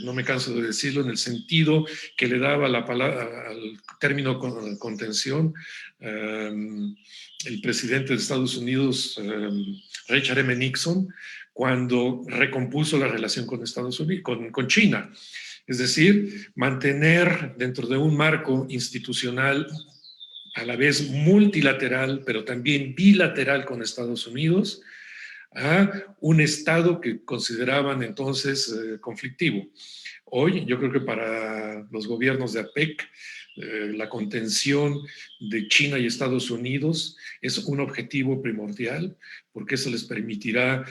no me canso de decirlo, en el sentido que le daba la palabra al término contención el presidente de Estados Unidos, Richard M. Nixon, cuando recompuso la relación con Estados Unidos, con China. Es decir, mantener dentro de un marco institucional a la vez multilateral, pero también bilateral con Estados Unidos, a un Estado que consideraban entonces conflictivo. Hoy, yo creo que para los gobiernos de APEC, la contención de China y Estados Unidos es un objetivo primordial, porque eso les permitirá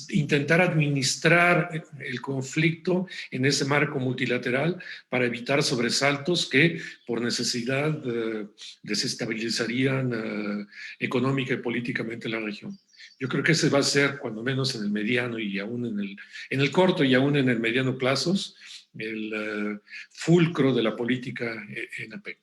intentar administrar el conflicto en ese marco multilateral para evitar sobresaltos que por necesidad desestabilizarían económica y políticamente la región. Yo creo que ese va a ser, cuando menos en el mediano y aún en el corto y aún en el mediano plazos, el fulcro de la política en APEC.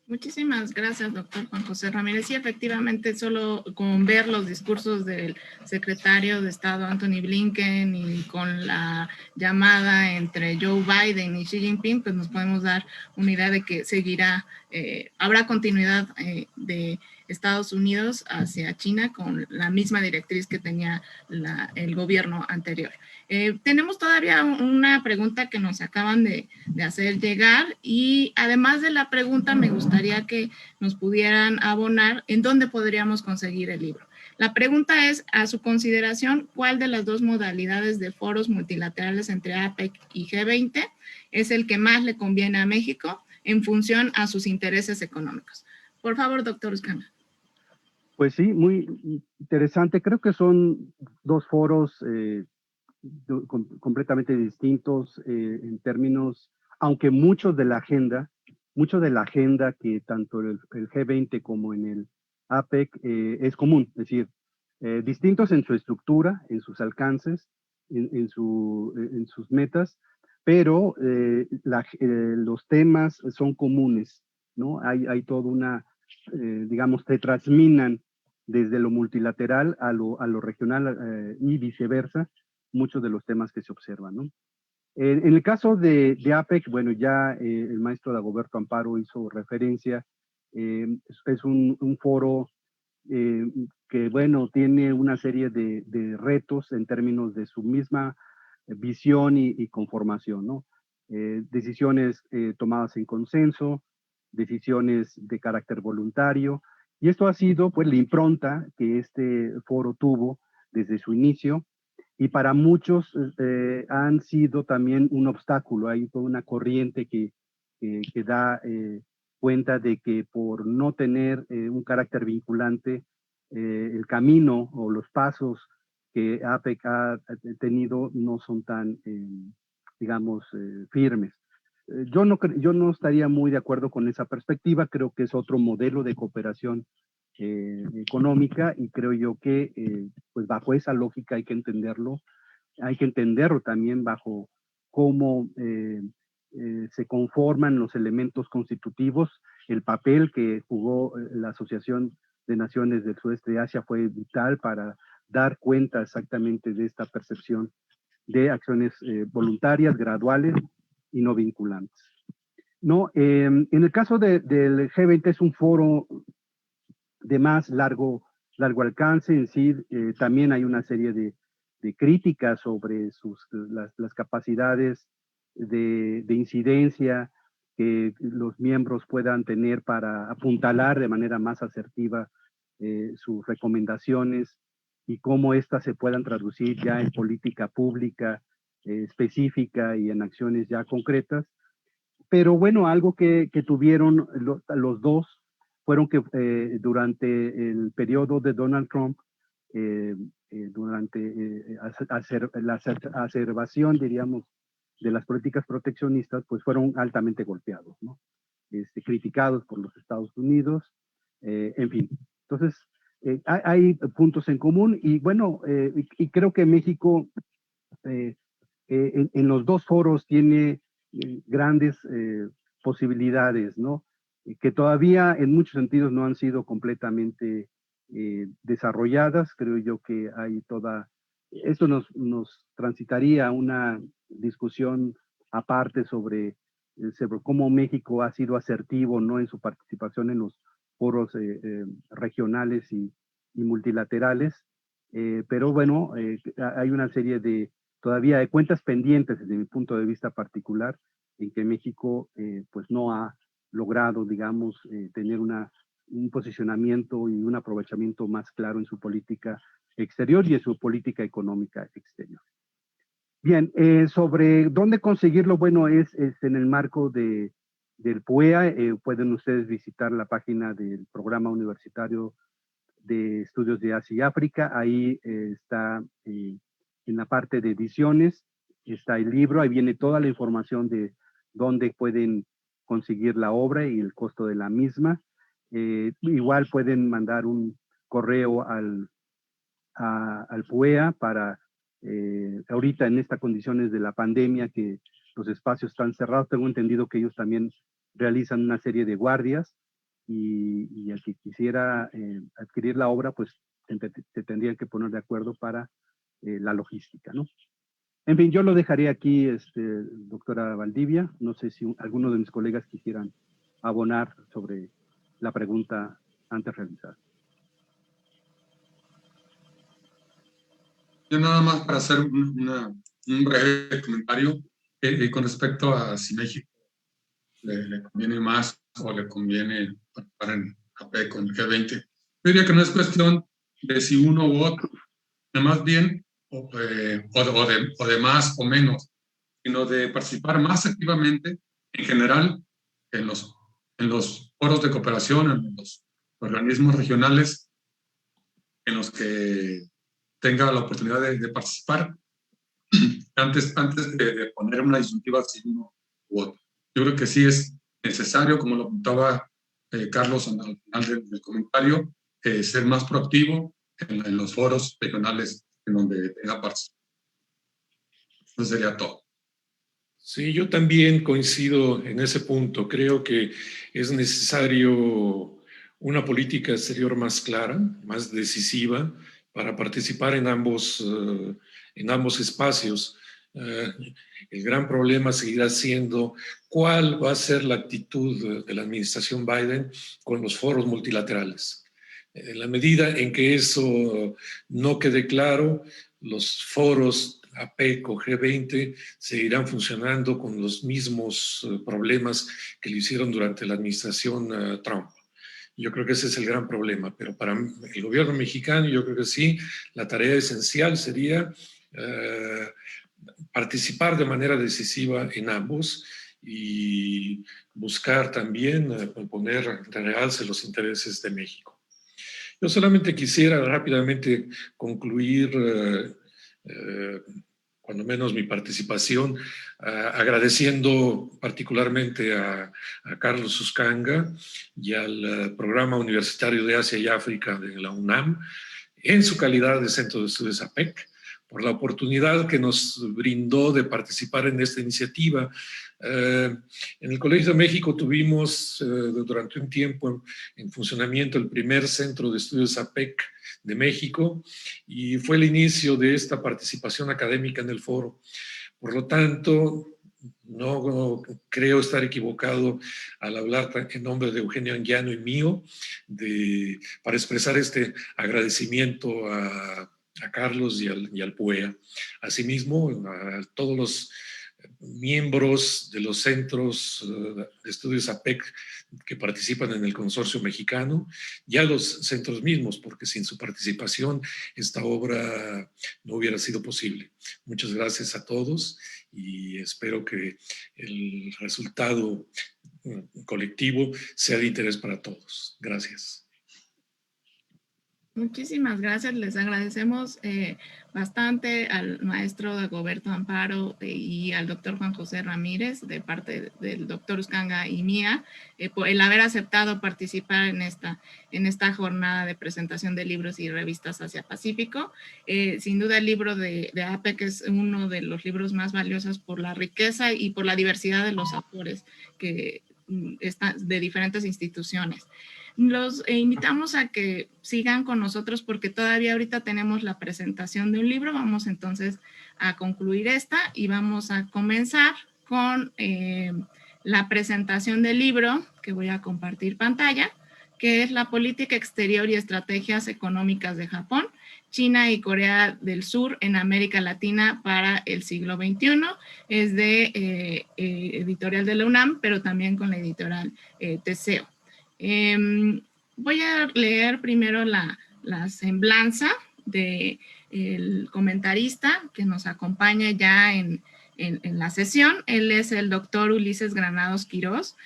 Muchísimas gracias, doctor Juan José Ramírez. Sí, efectivamente, solo con ver los discursos del secretario de Estado Anthony Blinken y con la llamada entre Joe Biden y Xi Jinping, pues nos podemos dar una idea de que seguirá, habrá continuidad de Estados Unidos hacia China con la misma directriz que tenía el gobierno anterior. Tenemos todavía una pregunta que nos acaban de hacer llegar, y además de la pregunta me gustaría que nos pudieran abonar en dónde podríamos conseguir el libro. La pregunta es, a su consideración, ¿cuál de las dos modalidades de foros multilaterales entre APEC y G20 es el que más le conviene a México en función a sus intereses económicos? Por favor, doctor Uzcategui. Pues sí, muy interesante. Creo que son dos foros completamente distintos en términos, aunque mucho de la agenda que tanto el G20 como en el APEC es común, es decir, distintos en su estructura, en sus alcances, en sus metas, pero los temas son comunes, ¿no? Hay toda una, digamos, se transminan desde lo multilateral a lo regional y viceversa, muchos de los temas que se observan, ¿no? En el caso de APEC, bueno, ya el maestro Dagoberto Amparo hizo referencia, es un foro que, bueno, tiene una serie de retos en términos de su misma visión y conformación, ¿no? Decisiones tomadas en consenso, decisiones de carácter voluntario, y esto ha sido, pues, la impronta que este foro tuvo desde su inicio, y para muchos han sido también un obstáculo. Hay toda una corriente que da cuenta de que por no tener un carácter vinculante, el camino o los pasos que APEC ha tenido no son tan, digamos, firmes. Yo no estaría muy de acuerdo con esa perspectiva. Creo que es otro modelo de cooperación económica, y creo yo que pues bajo esa lógica hay que entenderlo también bajo cómo se conforman los elementos constitutivos. El papel que jugó la Asociación de Naciones del Sudeste de Asia fue vital para dar cuenta exactamente de esta percepción de acciones voluntarias, graduales y no vinculantes. No, en el caso del G20 es un foro de más largo alcance. En sí, también hay una serie de críticas sobre las capacidades de incidencia que los miembros puedan tener para apuntalar de manera más asertiva sus recomendaciones, y cómo éstas se puedan traducir ya en política pública específica y en acciones ya concretas. Pero bueno, algo que tuvieron los dos fueron que durante el periodo de Donald Trump, durante la acerbación, diríamos, de las políticas proteccionistas, pues fueron altamente golpeados, ¿no? Criticados por los Estados Unidos, en fin. Entonces, hay puntos en común, y bueno, y creo que México en los dos foros tiene grandes posibilidades, ¿no? Que todavía en muchos sentidos no han sido completamente desarrolladas. Creo yo que hay esto nos transitaría a una discusión aparte sobre cómo México ha sido asertivo, ¿no?, en su participación en los foros regionales y multilaterales. Pero bueno, hay una serie todavía de cuentas pendientes desde mi punto de vista particular, en que México pues no ha logrado, digamos, tener un posicionamiento y un aprovechamiento más claro en su política exterior y en su política económica exterior. Bien, sobre dónde conseguirlo, bueno, es en el marco del PUEA. Pueden ustedes visitar la página del Programa Universitario de Estudios de Asia y África. Ahí está en la parte de ediciones, está el libro, ahí viene toda la información de dónde pueden conseguir la obra y el costo de la misma. Igual pueden mandar un correo al PUEA para, ahorita en estas condiciones de la pandemia, que los espacios están cerrados, tengo entendido que ellos también realizan una serie de guardias, y el que quisiera adquirir la obra, pues se tendrían que poner de acuerdo para la logística, ¿no? En fin, yo lo dejaré aquí, doctora Valdivia. No sé si alguno de mis colegas quisieran abonar sobre la pregunta antes realizar. Yo nada más para hacer un breve comentario con respecto a si México le conviene más o le conviene participar en APEC con el G20. Yo diría que no es cuestión de si uno u otro, más bien o de más o menos, sino de participar más activamente en general en los foros de cooperación, en los organismos regionales en los que tenga la oportunidad de participar antes de poner una disyuntiva si uno u otro. Yo creo que sí es necesario, como lo apuntaba Carlos al final del comentario, ser más proactivo en los foros regionales en donde tenga participación. Eso sería todo. Sí, yo también coincido en ese punto. Creo que es necesario una política exterior más clara, más decisiva, para participar en ambos espacios. El gran problema seguirá siendo cuál va a ser la actitud de la administración Biden con los foros multilaterales. En la medida en que eso no quede claro, los foros APEC o G20 seguirán funcionando con los mismos problemas que lo hicieron durante la administración Trump. Yo creo que ese es el gran problema, pero para el gobierno mexicano yo creo que sí, la tarea esencial sería participar de manera decisiva en ambos y buscar también poner de realce los intereses de México. Yo solamente quisiera rápidamente concluir, cuando menos mi participación, agradeciendo particularmente a Carlos Uscanga y al Programa Universitario de Asia y África de la UNAM, en su calidad de Centro de Estudios APEC, por la oportunidad que nos brindó de participar en esta iniciativa. En el Colegio de México tuvimos durante un tiempo en funcionamiento el primer Centro de Estudios APEC de México y fue el inicio de esta participación académica en el foro. Por lo tanto, no creo estar equivocado al hablar en nombre de Eugenio Anguiano y mío para expresar este agradecimiento a Carlos y al PUEA. Asimismo, a todos los miembros de los centros de estudios APEC que participan en el consorcio mexicano y a los centros mismos, porque sin su participación esta obra no hubiera sido posible. Muchas gracias a todos y espero que el resultado colectivo sea de interés para todos. Gracias. Muchísimas gracias, les agradecemos bastante al maestro Dagoberto Amparo y al doctor Juan José Ramírez de parte del doctor Uscanga y mía por el haber aceptado participar en esta jornada de presentación de libros y revistas Asia Pacífico. Sin duda el libro de APEC es uno de los libros más valiosos por la riqueza y por la diversidad de los autores que están de diferentes instituciones. Los invitamos a que sigan con nosotros porque todavía ahorita tenemos la presentación de un libro. Vamos entonces a concluir esta y vamos a comenzar con la presentación del libro que voy a compartir pantalla, que es La política exterior y estrategias económicas de Japón, China y Corea del Sur en América Latina para el siglo XXI. Es de editorial de la UNAM, pero también con la editorial Teseo. Voy a leer primero la semblanza del comentarista que nos acompaña ya en la sesión. Él es el doctor Ulises Granados Quirós.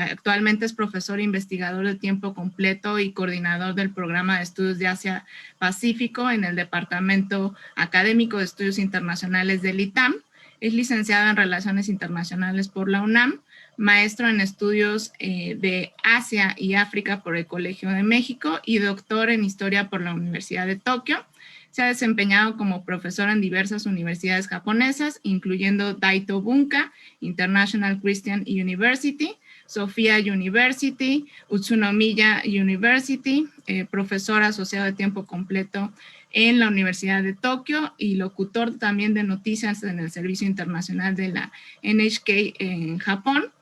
Actualmente es profesor e investigador de tiempo completo y coordinador del programa de estudios de Asia Pacífico en el Departamento Académico de Estudios Internacionales del ITAM. Es licenciado en Relaciones Internacionales por la UNAM, maestro en estudios de Asia y África por el Colegio de México y doctor en Historia por la Universidad de Tokio. Se ha desempeñado como profesor en diversas universidades japonesas, incluyendo Daito Bunka, International Christian University, Sofia University, Utsunomiya University, profesor asociado de tiempo completo en la Universidad de Tokio y locutor también de noticias en el Servicio Internacional de la NHK en Japón.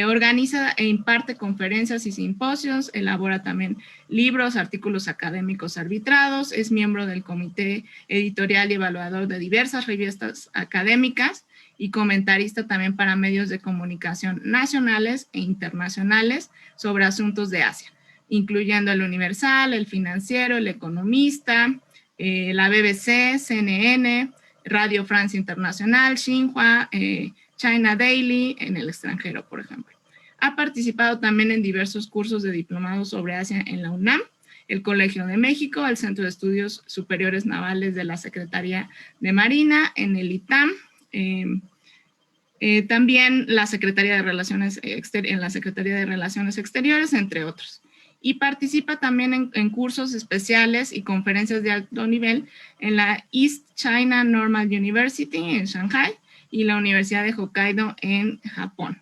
Organiza e imparte conferencias y simposios, elabora también libros, artículos académicos arbitrados, es miembro del comité editorial y evaluador de diversas revistas académicas y comentarista también para medios de comunicación nacionales e internacionales sobre asuntos de Asia, incluyendo el Universal, el Financiero, el Economista, la BBC, CNN, Radio France Internacional, Xinhua, China Daily, en el extranjero, por ejemplo. Ha participado también en diversos cursos de diplomado sobre Asia en la UNAM, el Colegio de México, el Centro de Estudios Superiores Navales de la Secretaría de Marina, en el ITAM, también la Secretaría de Relaciones Exteriores, entre otros. Y participa también en cursos especiales y conferencias de alto nivel en la East China Normal University en Shanghai y la Universidad de Hokkaido en Japón.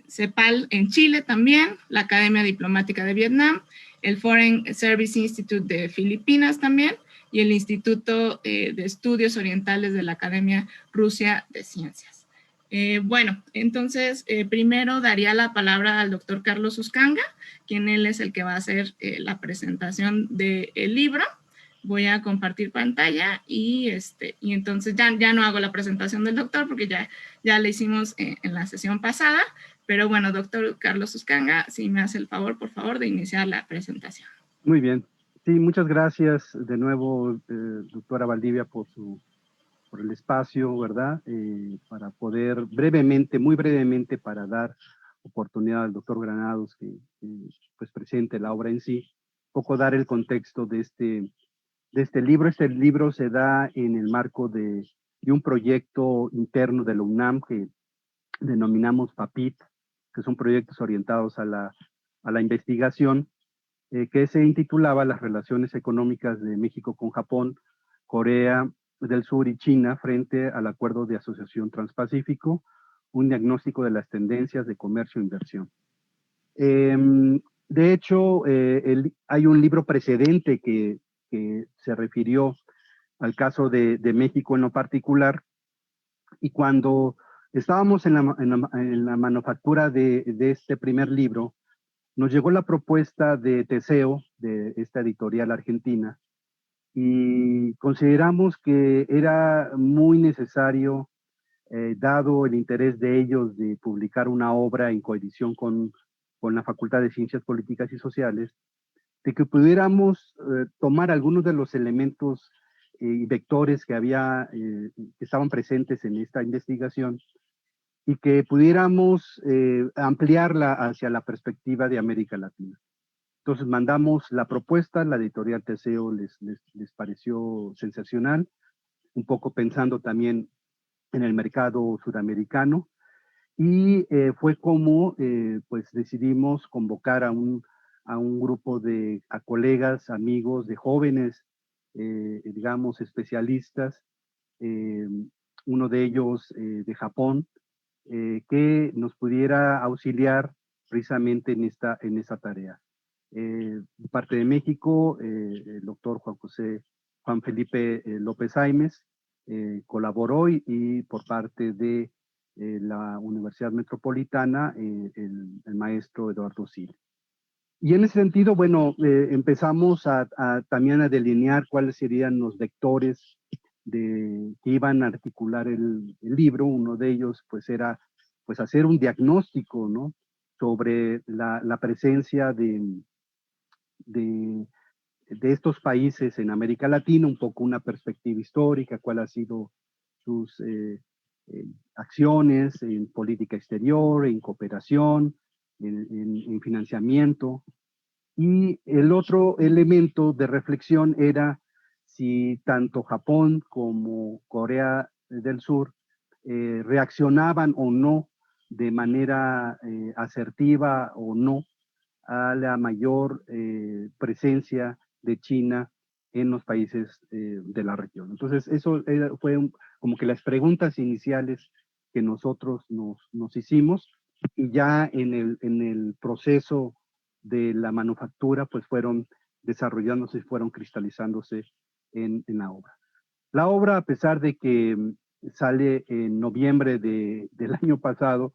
CEPAL en Chile también, la Academia Diplomática de Vietnam, el Foreign Service Institute de Filipinas también y el Instituto de Estudios Orientales de la Academia Rusia de Ciencias. Bueno, entonces primero daría la palabra al doctor Carlos Uscanga, quien él es el que va a hacer la presentación del libro. Voy a compartir pantalla y entonces ya no hago la presentación del doctor porque ya la hicimos en la sesión pasada, pero bueno, doctor Carlos Uscanga, si me hace el favor, por favor, de iniciar la presentación. Muy bien. Sí, muchas gracias de nuevo, doctora Valdivia, por el espacio, ¿verdad? Para poder brevemente, muy brevemente, para dar oportunidad al doctor Granados que pues presente la obra en sí, un poco dar el contexto de este libro. Este libro se da en el marco de un proyecto interno de la UNAM que denominamos PAPIT, que son proyectos orientados a la investigación, que se intitulaba Las relaciones económicas de México con Japón, Corea del Sur y China frente al Acuerdo de Asociación Transpacífico, un diagnóstico de las tendencias de comercio e inversión. De hecho, hay un libro precedente que se refirió al caso de México en lo particular, y cuando estábamos en la manufactura de este primer libro, nos llegó la propuesta de Teseo, de esta editorial argentina, y consideramos que era muy necesario, dado el interés de ellos de publicar una obra en coedición con la Facultad de Ciencias Políticas y Sociales, de que pudiéramos tomar algunos de los elementos y vectores que estaban presentes en esta investigación y que pudiéramos ampliarla hacia la perspectiva de América Latina. Entonces mandamos la propuesta, la editorial Teseo les pareció sensacional, un poco pensando también en el mercado sudamericano, y fue como pues decidimos convocar a un grupo de colegas, amigos, de jóvenes, digamos, especialistas, uno de ellos de Japón, que nos pudiera auxiliar precisamente en esta tarea. Parte de México, el doctor Juan Felipe López Aimes colaboró, y por parte de la Universidad Metropolitana, el maestro Eduardo Sil. Y en ese sentido, bueno, empezamos también a delinear cuáles serían los vectores que iban a articular el libro. Uno de ellos pues era pues hacer un diagnóstico, ¿no?, sobre la presencia de estos países en América Latina, un poco una perspectiva histórica, cuál ha sido sus acciones en política exterior, en cooperación, en financiamiento. Y el otro elemento de reflexión era si tanto Japón como Corea del Sur reaccionaban o no de manera asertiva o no a la mayor presencia de China en los países de la región. Entonces, eso fue como que las preguntas iniciales que nosotros nos hicimos, y ya en el proceso de la manufactura, pues fueron desarrollándose y fueron cristalizándose en la obra. La obra, a pesar de que sale en noviembre del año pasado,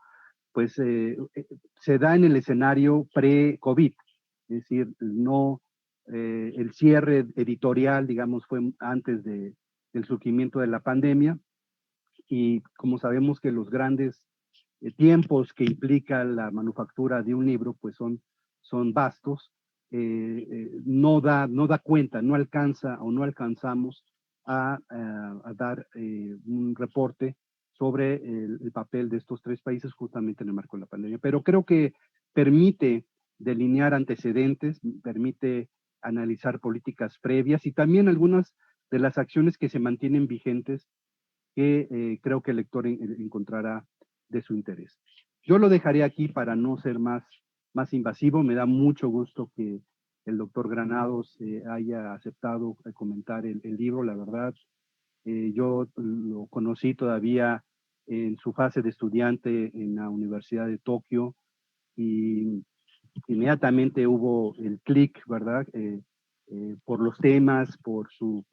pues se da en el escenario pre-COVID, es decir, no el cierre editorial, digamos, fue antes del surgimiento de la pandemia, y como sabemos que los grandes tiempos que implica la manufactura de un libro, pues son vastos, no da cuenta, no alcanza o no alcanzamos a dar un reporte sobre el papel de estos tres países justamente en el marco de la pandemia. Pero creo que permite delinear antecedentes, permite analizar políticas previas y también algunas de las acciones que se mantienen vigentes que creo que el lector encontrará de su interés. Yo lo dejaré aquí para no ser más invasivo. Me da mucho gusto que el doctor Granados haya aceptado comentar el libro. La verdad, yo lo conocí todavía en su fase de estudiante en la Universidad de Tokio y inmediatamente hubo el clic, ¿verdad? Por los temas, por su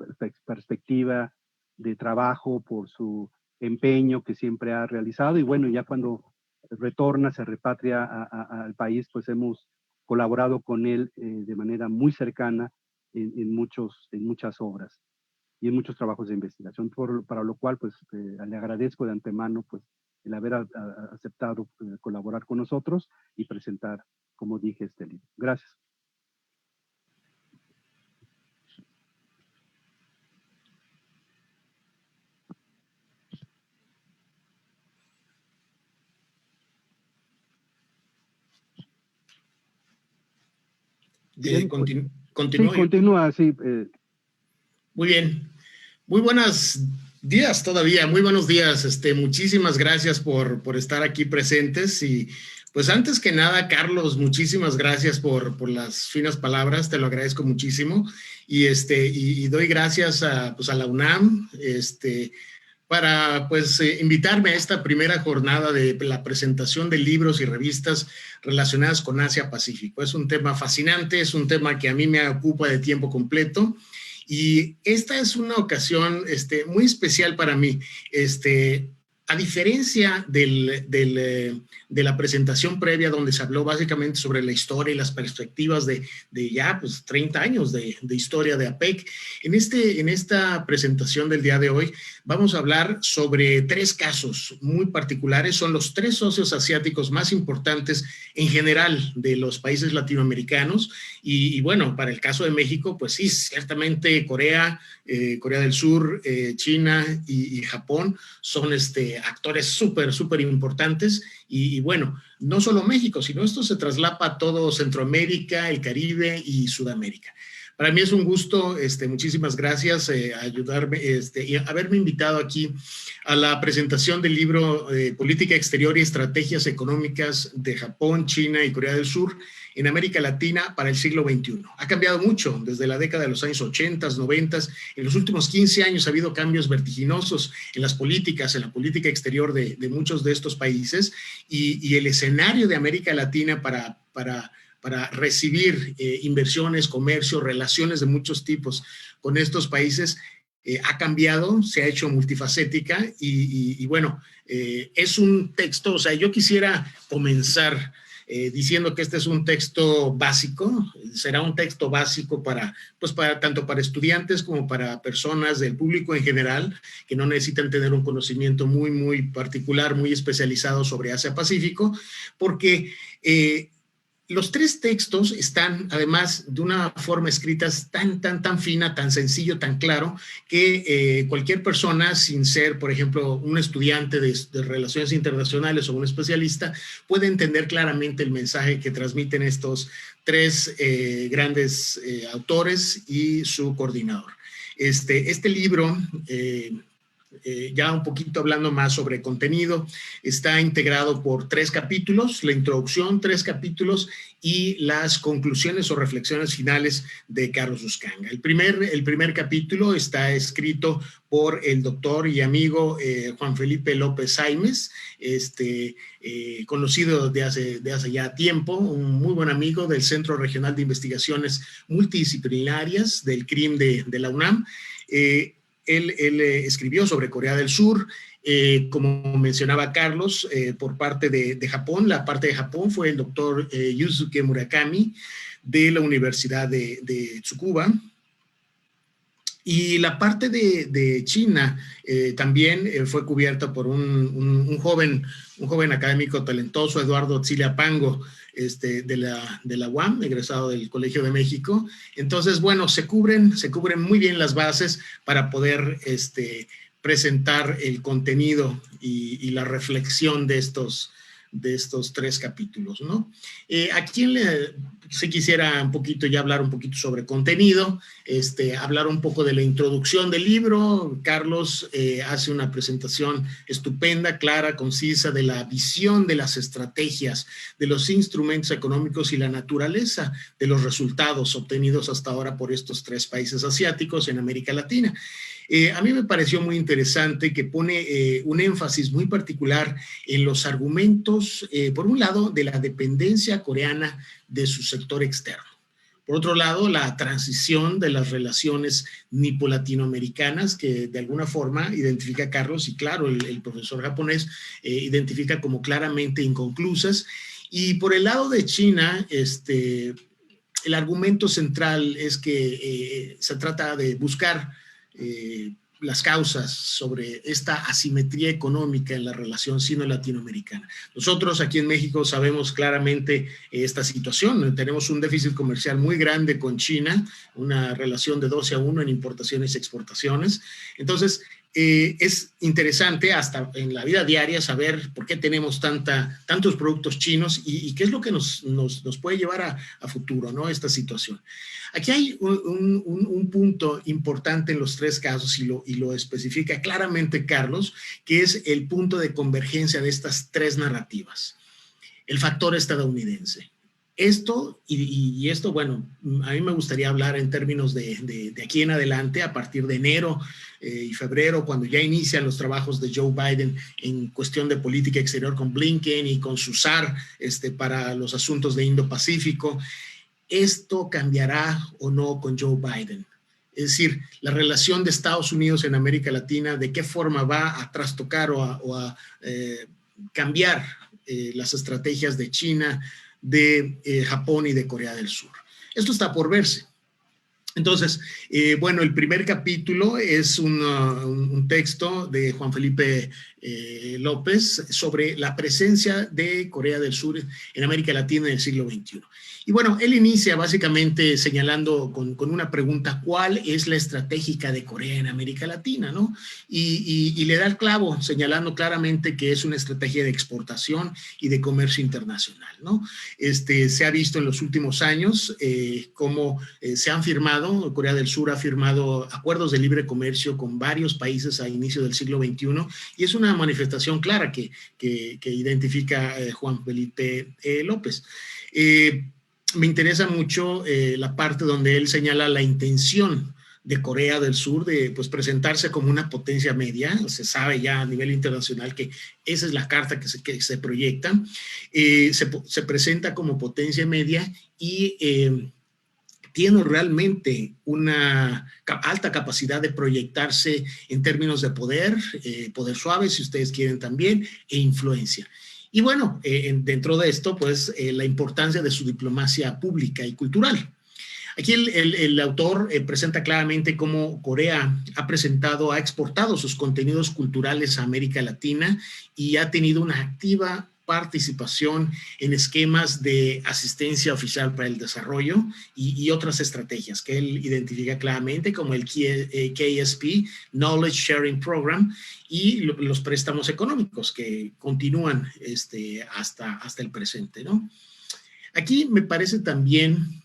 perspectiva de trabajo, por su empeño que siempre ha realizado, y bueno, ya cuando retorna, se repatria al país, pues hemos colaborado con él de manera muy cercana en muchas obras y en muchos trabajos de investigación, para lo cual pues le agradezco de antemano pues el haber aceptado colaborar con nosotros y presentar, como dije, este libro. Gracias. Continúo. Sí, continúa, sí. Muy bien. Muy buenos días todavía, muy buenos días. Muchísimas gracias por estar aquí presentes. Y pues antes que nada, Carlos, muchísimas gracias por las finas palabras, te lo agradezco muchísimo. Y doy gracias a la UNAM, para pues invitarme a esta primera jornada de la presentación de libros y revistas relacionadas con Asia-Pacífico. Es un tema fascinante, es un tema que a mí me ocupa de tiempo completo y esta es una ocasión muy especial para mí. A diferencia de la presentación previa donde se habló básicamente sobre la historia y las perspectivas de ya pues 30 años de historia de APEC, en esta presentación del día de hoy vamos a hablar sobre tres casos muy particulares. Son los tres socios asiáticos más importantes en general de los países latinoamericanos y bueno, para el caso de México, pues sí, ciertamente Corea del Sur, China y Japón son actores súper importantes y bueno, no solo México, sino esto se traslapa a todo Centroamérica, el Caribe y Sudamérica. Para mí es un gusto, muchísimas gracias ayudarme, y haberme invitado aquí a la presentación del libro Política Exterior y Estrategias Económicas de Japón, China y Corea del Sur en América Latina para el siglo XXI. Ha cambiado mucho desde la década de los años 80, 90. En los últimos 15 años ha habido cambios vertiginosos en las políticas, en la política exterior de muchos de estos países y el escenario de América Latina para recibir inversiones, comercio, relaciones de muchos tipos con estos países ha cambiado, se ha hecho multifacética y bueno, es un texto, o sea, yo quisiera comenzar diciendo que este es un texto básico, será un texto básico tanto para estudiantes como para personas del público en general que no necesitan tener un conocimiento muy particular, muy especializado sobre Asia-Pacífico, porque los tres textos están, además, de una forma escrita tan fina, tan sencillo, tan claro, que cualquier persona, sin ser, por ejemplo, un estudiante de relaciones internacionales o un especialista, puede entender claramente el mensaje que transmiten estos tres grandes autores y su coordinador. Este libro... ya un poquito hablando más sobre contenido, está integrado por 3 capítulos, la introducción, 3 capítulos y las conclusiones o reflexiones finales de Carlos Uscanga. El primer capítulo está escrito por el doctor y amigo Juan Felipe López Saimes, conocido de hace ya tiempo, un muy buen amigo del Centro Regional de Investigaciones Multidisciplinarias del CRIM de la UNAM. Él escribió sobre Corea del Sur Como mencionaba Carlos, por parte de Japón, la parte de Japón fue el doctor Yusuke Murakami de la Universidad de Tsukuba. Y la parte de China también fue cubierta por un joven académico talentoso, Eduardo Tsiliapango, de la UAM, egresado del Colegio de México. Entonces, bueno, se cubren muy bien las bases para poder presentar el contenido y la reflexión de estos 3 capítulos, ¿no? ¿A quién se quisiera un poquito ya hablar un poquito sobre contenido? Hablar un poco de la introducción del libro. Carlos hace una presentación estupenda, clara, concisa, de la visión de las estrategias, de los instrumentos económicos y la naturaleza de los resultados obtenidos hasta ahora por estos 3 países asiáticos en América Latina. A mí me pareció muy interesante que pone un énfasis muy particular en los argumentos, por un lado, de la dependencia coreana de su sector externo. Por otro lado, la transición de las relaciones nipo-latinoamericanas, que de alguna forma identifica Carlos, y claro, el profesor japonés identifica como claramente inconclusas. Y por el lado de China, el argumento central es que se trata de buscar las causas sobre esta asimetría económica en la relación sino-latinoamericana. Nosotros aquí en México sabemos claramente esta situación. Tenemos un déficit comercial muy grande con China, una relación de 12-1 en importaciones y exportaciones. Entonces, es interesante hasta en la vida diaria saber por qué tenemos tantos productos chinos y qué es lo que nos puede llevar a futuro, ¿no? Esta situación. Aquí hay un punto importante en los 3 casos y lo especifica claramente Carlos, que es el punto de convergencia de estas 3 narrativas. El factor estadounidense. Esto, bueno, a mí me gustaría hablar en términos de aquí en adelante, a partir de enero y febrero, cuando ya inician los trabajos de Joe Biden en cuestión de política exterior con Blinken y con su SAR para los asuntos de Indo-Pacífico. ¿Esto cambiará o no con Joe Biden? Es decir, la relación de Estados Unidos en América Latina, ¿de qué forma va a trastocar o a cambiar las estrategias de China, de Japón y de Corea del Sur? Esto está por verse. Entonces, bueno, el primer capítulo es un texto de Juan Felipe López sobre la presencia de Corea del Sur en América Latina en el siglo XXI. Y bueno, él inicia básicamente señalando con una pregunta: ¿cuál es la estratégica de Corea en América Latina, ¿no? Y le da el clavo señalando claramente que es una estrategia de exportación y de comercio internacional, ¿no? Se ha visto en los últimos años cómo se han firmado, Corea del Sur ha firmado acuerdos de libre comercio con varios países a inicio del siglo XXI, y es una manifestación clara que identifica Juan Felipe López. Me interesa mucho la parte donde él señala la intención de Corea del Sur de presentarse como una potencia media. Se sabe ya a nivel internacional que esa es la carta que se proyecta. Se presenta como potencia media y tiene realmente una alta capacidad de proyectarse en términos de poder suave, si ustedes quieren también, e influencia. Y bueno, dentro de esto, pues, la importancia de su diplomacia pública y cultural. Aquí el autor presenta claramente cómo Corea ha exportado sus contenidos culturales a América Latina y ha tenido una activa participación en esquemas de asistencia oficial para el desarrollo y otras estrategias que él identifica claramente como el KSP, Knowledge Sharing Program, y los préstamos económicos que continúan hasta el presente, ¿no? Aquí me parece también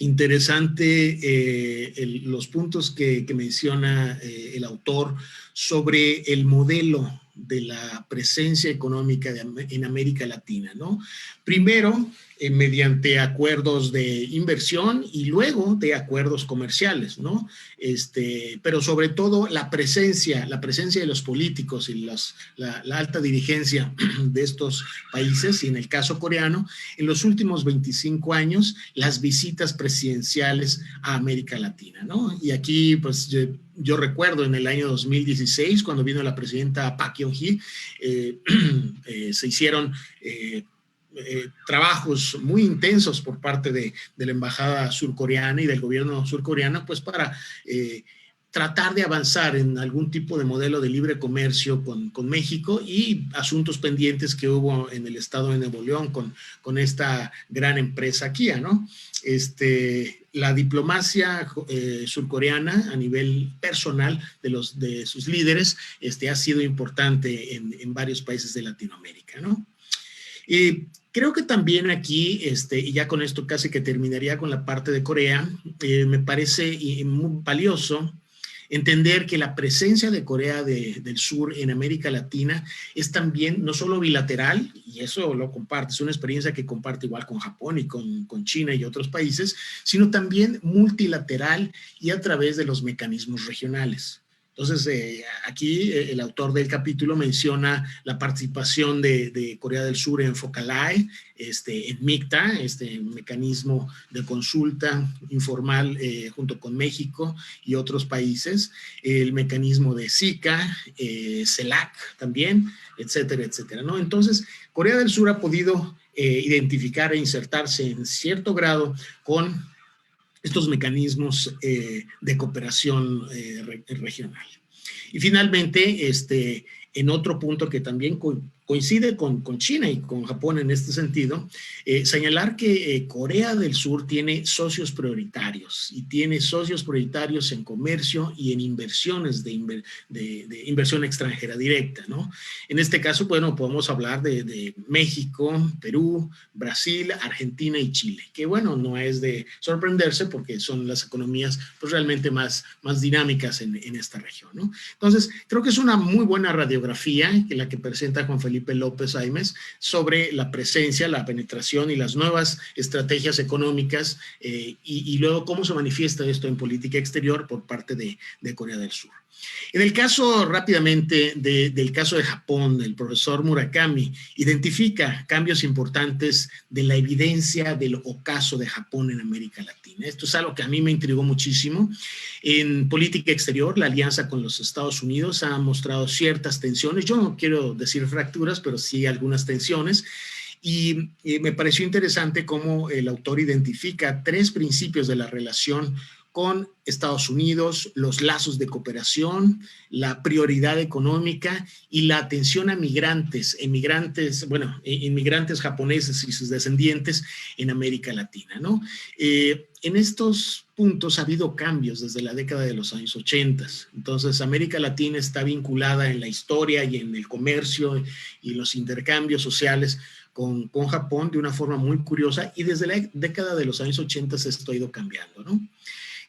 interesante los puntos que menciona el autor sobre el modelo de la presencia económica en América Latina, ¿no? Primero, mediante acuerdos de inversión y luego de acuerdos comerciales, ¿no? Pero sobre todo la presencia de los políticos y la alta dirigencia de estos países, y en el caso coreano, en los últimos 25 años, las visitas presidenciales a América Latina, ¿no? Y aquí, pues, yo recuerdo en el año 2016, 2016, cuando vino la presidenta Park Geun-hye, se hicieron trabajos muy intensos por parte de la embajada surcoreana y del gobierno surcoreano, pues para tratar de avanzar en algún tipo de modelo de libre comercio con México, y asuntos pendientes que hubo en el estado de Nuevo León con esta gran empresa Kia, ¿no? La diplomacia surcoreana a nivel personal de sus líderes ha sido importante en varios países de Latinoamérica, ¿no? Y creo que también aquí, y ya con esto casi que terminaría con la parte de Corea, me parece muy valioso entender que la presencia de Corea del Sur en América Latina es también no solo bilateral, y eso lo comparte, es una experiencia que comparte igual con Japón y con China y otros países, sino también multilateral y a través de los mecanismos regionales. Entonces, aquí el autor del capítulo menciona la participación de Corea del Sur en FOCALAE, en MICTA, mecanismo de consulta informal junto con México y otros países, el mecanismo de SICA, CELAC también, etcétera, etcétera, ¿no? Entonces, Corea del Sur ha podido identificar e insertarse en cierto grado con estos mecanismos de cooperación regional. Y finalmente, en otro punto que también coincide con China y con Japón en este sentido, señalar que Corea del Sur tiene socios prioritarios, y tiene socios prioritarios en comercio y en inversiones de inversión extranjera directa, ¿no? En este caso, bueno, podemos hablar de México, Perú, Brasil, Argentina y Chile, que bueno, no es de sorprenderse porque son las economías pues realmente más dinámicas en esta región, ¿no? Entonces, creo que es una muy buena radiografía que la que presenta Juan Felipe López Aimes sobre la presencia, la penetración y las nuevas estrategias económicas y luego cómo se manifiesta esto en política exterior por parte de Corea del Sur. En el caso rápidamente del caso de Japón, el profesor Murakami identifica cambios importantes de la evidencia del ocaso de Japón en América Latina. Esto es algo que a mí me intrigó muchísimo. En política exterior, la alianza con los Estados Unidos ha mostrado ciertas tensiones. Yo no quiero decir fracturas, pero sí algunas tensiones. Y me pareció interesante cómo el autor identifica 3 principios de la relación con Estados Unidos: los lazos de cooperación, la prioridad económica y la atención a inmigrantes japoneses y sus descendientes en América Latina, ¿no? En estos puntos ha habido cambios desde la década de los años 80. Entonces, América Latina está vinculada en la historia y en el comercio y los intercambios sociales con Japón de una forma muy curiosa, y desde la década de los años 80 esto ha ido cambiando, ¿no?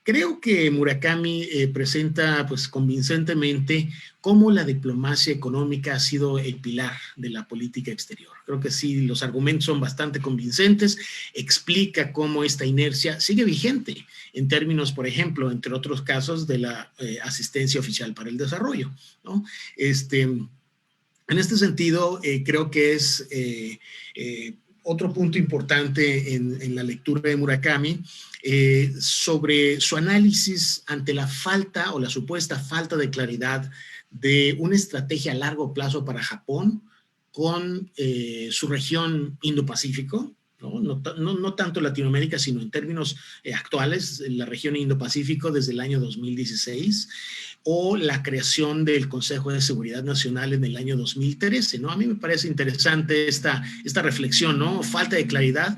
Creo que Murakami presenta pues convincentemente cómo la diplomacia económica ha sido el pilar de la política exterior. Creo que sí, los argumentos son bastante convincentes, explica cómo esta inercia sigue vigente en términos, por ejemplo, entre otros casos, de la asistencia oficial para el desarrollo, ¿no? En este sentido, creo que es otro punto importante en la lectura de Murakami, sobre su análisis ante la falta o la supuesta falta de claridad de una estrategia a largo plazo para Japón con su región Indo-Pacífico, no tanto Latinoamérica, sino en términos actuales, la región Indo-Pacífico desde el año 2016, o la creación del Consejo de Seguridad Nacional en el año 2013, ¿no? A mí me parece interesante esta reflexión, ¿no? Falta de claridad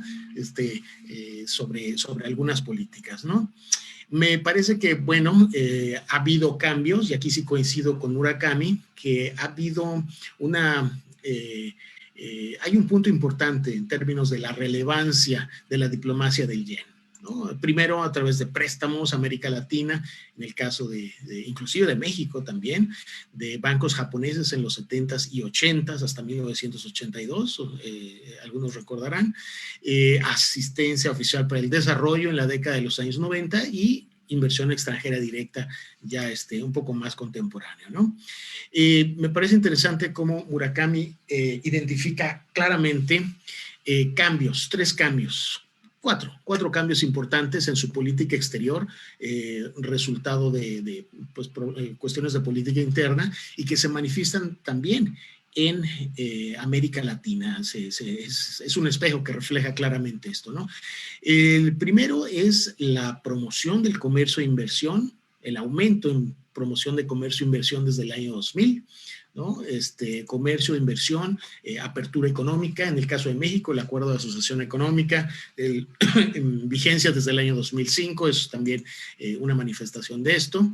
sobre algunas políticas, ¿no? Me parece que, bueno, ha habido cambios, y aquí sí coincido con Murakami, que ha habido hay un punto importante en términos de la relevancia de la diplomacia del yen, ¿no? Primero, a través de préstamos a América Latina, en el caso inclusive de México también, de bancos japoneses en los 70s y 80s hasta 1982, algunos recordarán, asistencia oficial para el desarrollo en la década de los años 90 y inversión extranjera directa ya un poco más contemporáneo, ¿no? Me parece interesante cómo Murakami identifica claramente 3 cambios cuatro cambios importantes en su política exterior, resultado de cuestiones de política interna y que se manifiestan también en América Latina. Es un espejo que refleja claramente esto, ¿no? El primero es la promoción del comercio e inversión, el aumento en promoción de comercio e inversión desde el año 2000, ¿no? Comercio, inversión, apertura económica. En el caso de México, el acuerdo de asociación económica en vigencia desde el año 2005 es también una manifestación de esto.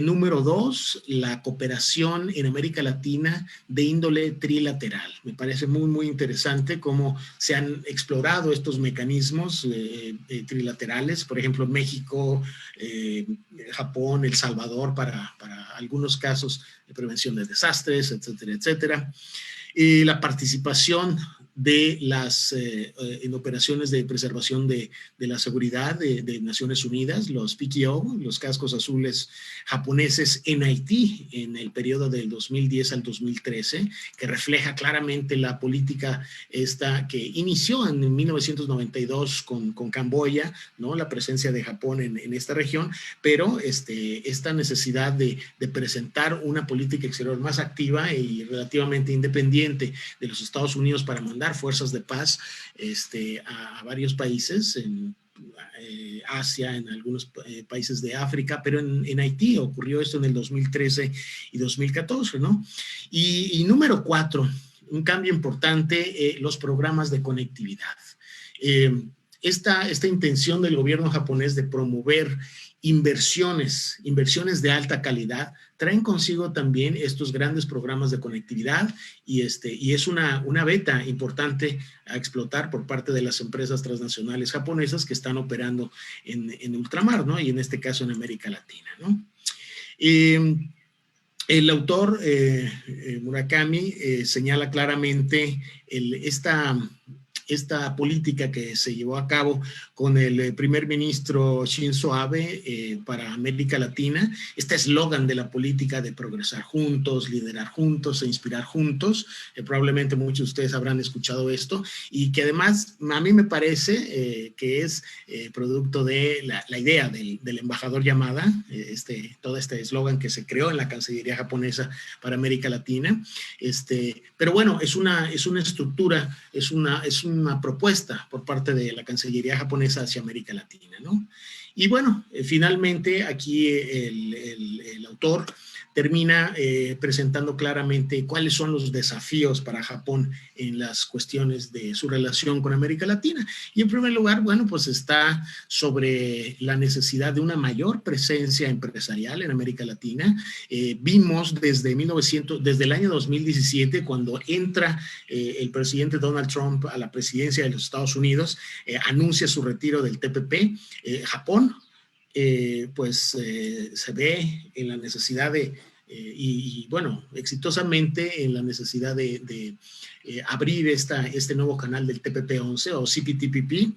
Número 2, la cooperación en América Latina de índole trilateral. Me parece muy, muy interesante cómo se han explorado estos mecanismos trilaterales, por ejemplo, México, Japón, El Salvador, para algunos casos de prevención de desastres, etcétera, etcétera. La participación de en operaciones de preservación de la seguridad de Naciones Unidas, los PKO, los cascos azules japoneses en Haití en el periodo del 2010 al 2013, que refleja claramente la política esta que inició en 1992 con Camboya, ¿no? La presencia de Japón en esta región, pero esta necesidad de presentar una política exterior más activa y relativamente independiente de los Estados Unidos para mandar fuerzas de paz a varios países, en Asia, en algunos países de África, pero en Haití ocurrió esto en el 2013 y 2014, ¿no? Y número 4, un cambio importante, los programas de conectividad. Esta intención del gobierno japonés de promover inversiones de alta calidad traen consigo también estos grandes programas de conectividad y es una beta importante a explotar por parte de las empresas transnacionales japonesas que están operando en ultramar, ¿no? Y en este caso en América Latina, ¿no? El autor Murakami señala claramente esta política que se llevó a cabo con el primer ministro Shinzo Abe para América Latina, este eslogan de la política de progresar juntos, liderar juntos e inspirar juntos. Probablemente muchos de ustedes habrán escuchado esto y que además a mí me parece que es producto de la idea del embajador Yamada, todo este eslogan que se creó en la Cancillería japonesa para América Latina. Pero bueno, es una estructura, es una propuesta por parte de la Cancillería japonesa hacia América Latina, ¿no? Y bueno, finalmente aquí el autor termina presentando claramente cuáles son los desafíos para Japón en las cuestiones de su relación con América Latina. Y en primer lugar, bueno, pues está sobre la necesidad de una mayor presencia empresarial en América Latina. Vimos desde el año 2017, cuando entra el presidente Donald Trump a la presidencia de los Estados Unidos, anuncia su retiro del TPP. Japón se ve en la necesidad bueno, exitosamente en la necesidad de abrir este nuevo canal del TPP-11 o CPTPP,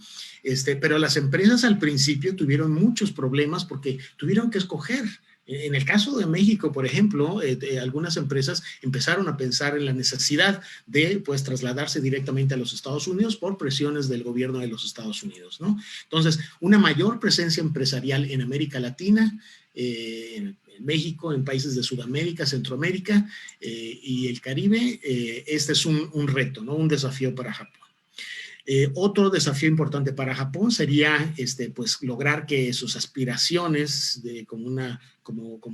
pero las empresas al principio tuvieron muchos problemas porque tuvieron que escoger. En el caso de México, por ejemplo, algunas empresas empezaron a pensar en la necesidad de trasladarse directamente a los Estados Unidos por presiones del gobierno de los Estados Unidos, ¿no? Entonces, una mayor presencia empresarial en América Latina, en México, en países de Sudamérica, Centroamérica y el Caribe, este es un reto, ¿no? Un desafío para Japón. Otro desafío importante para Japón sería lograr que sus aspiraciones como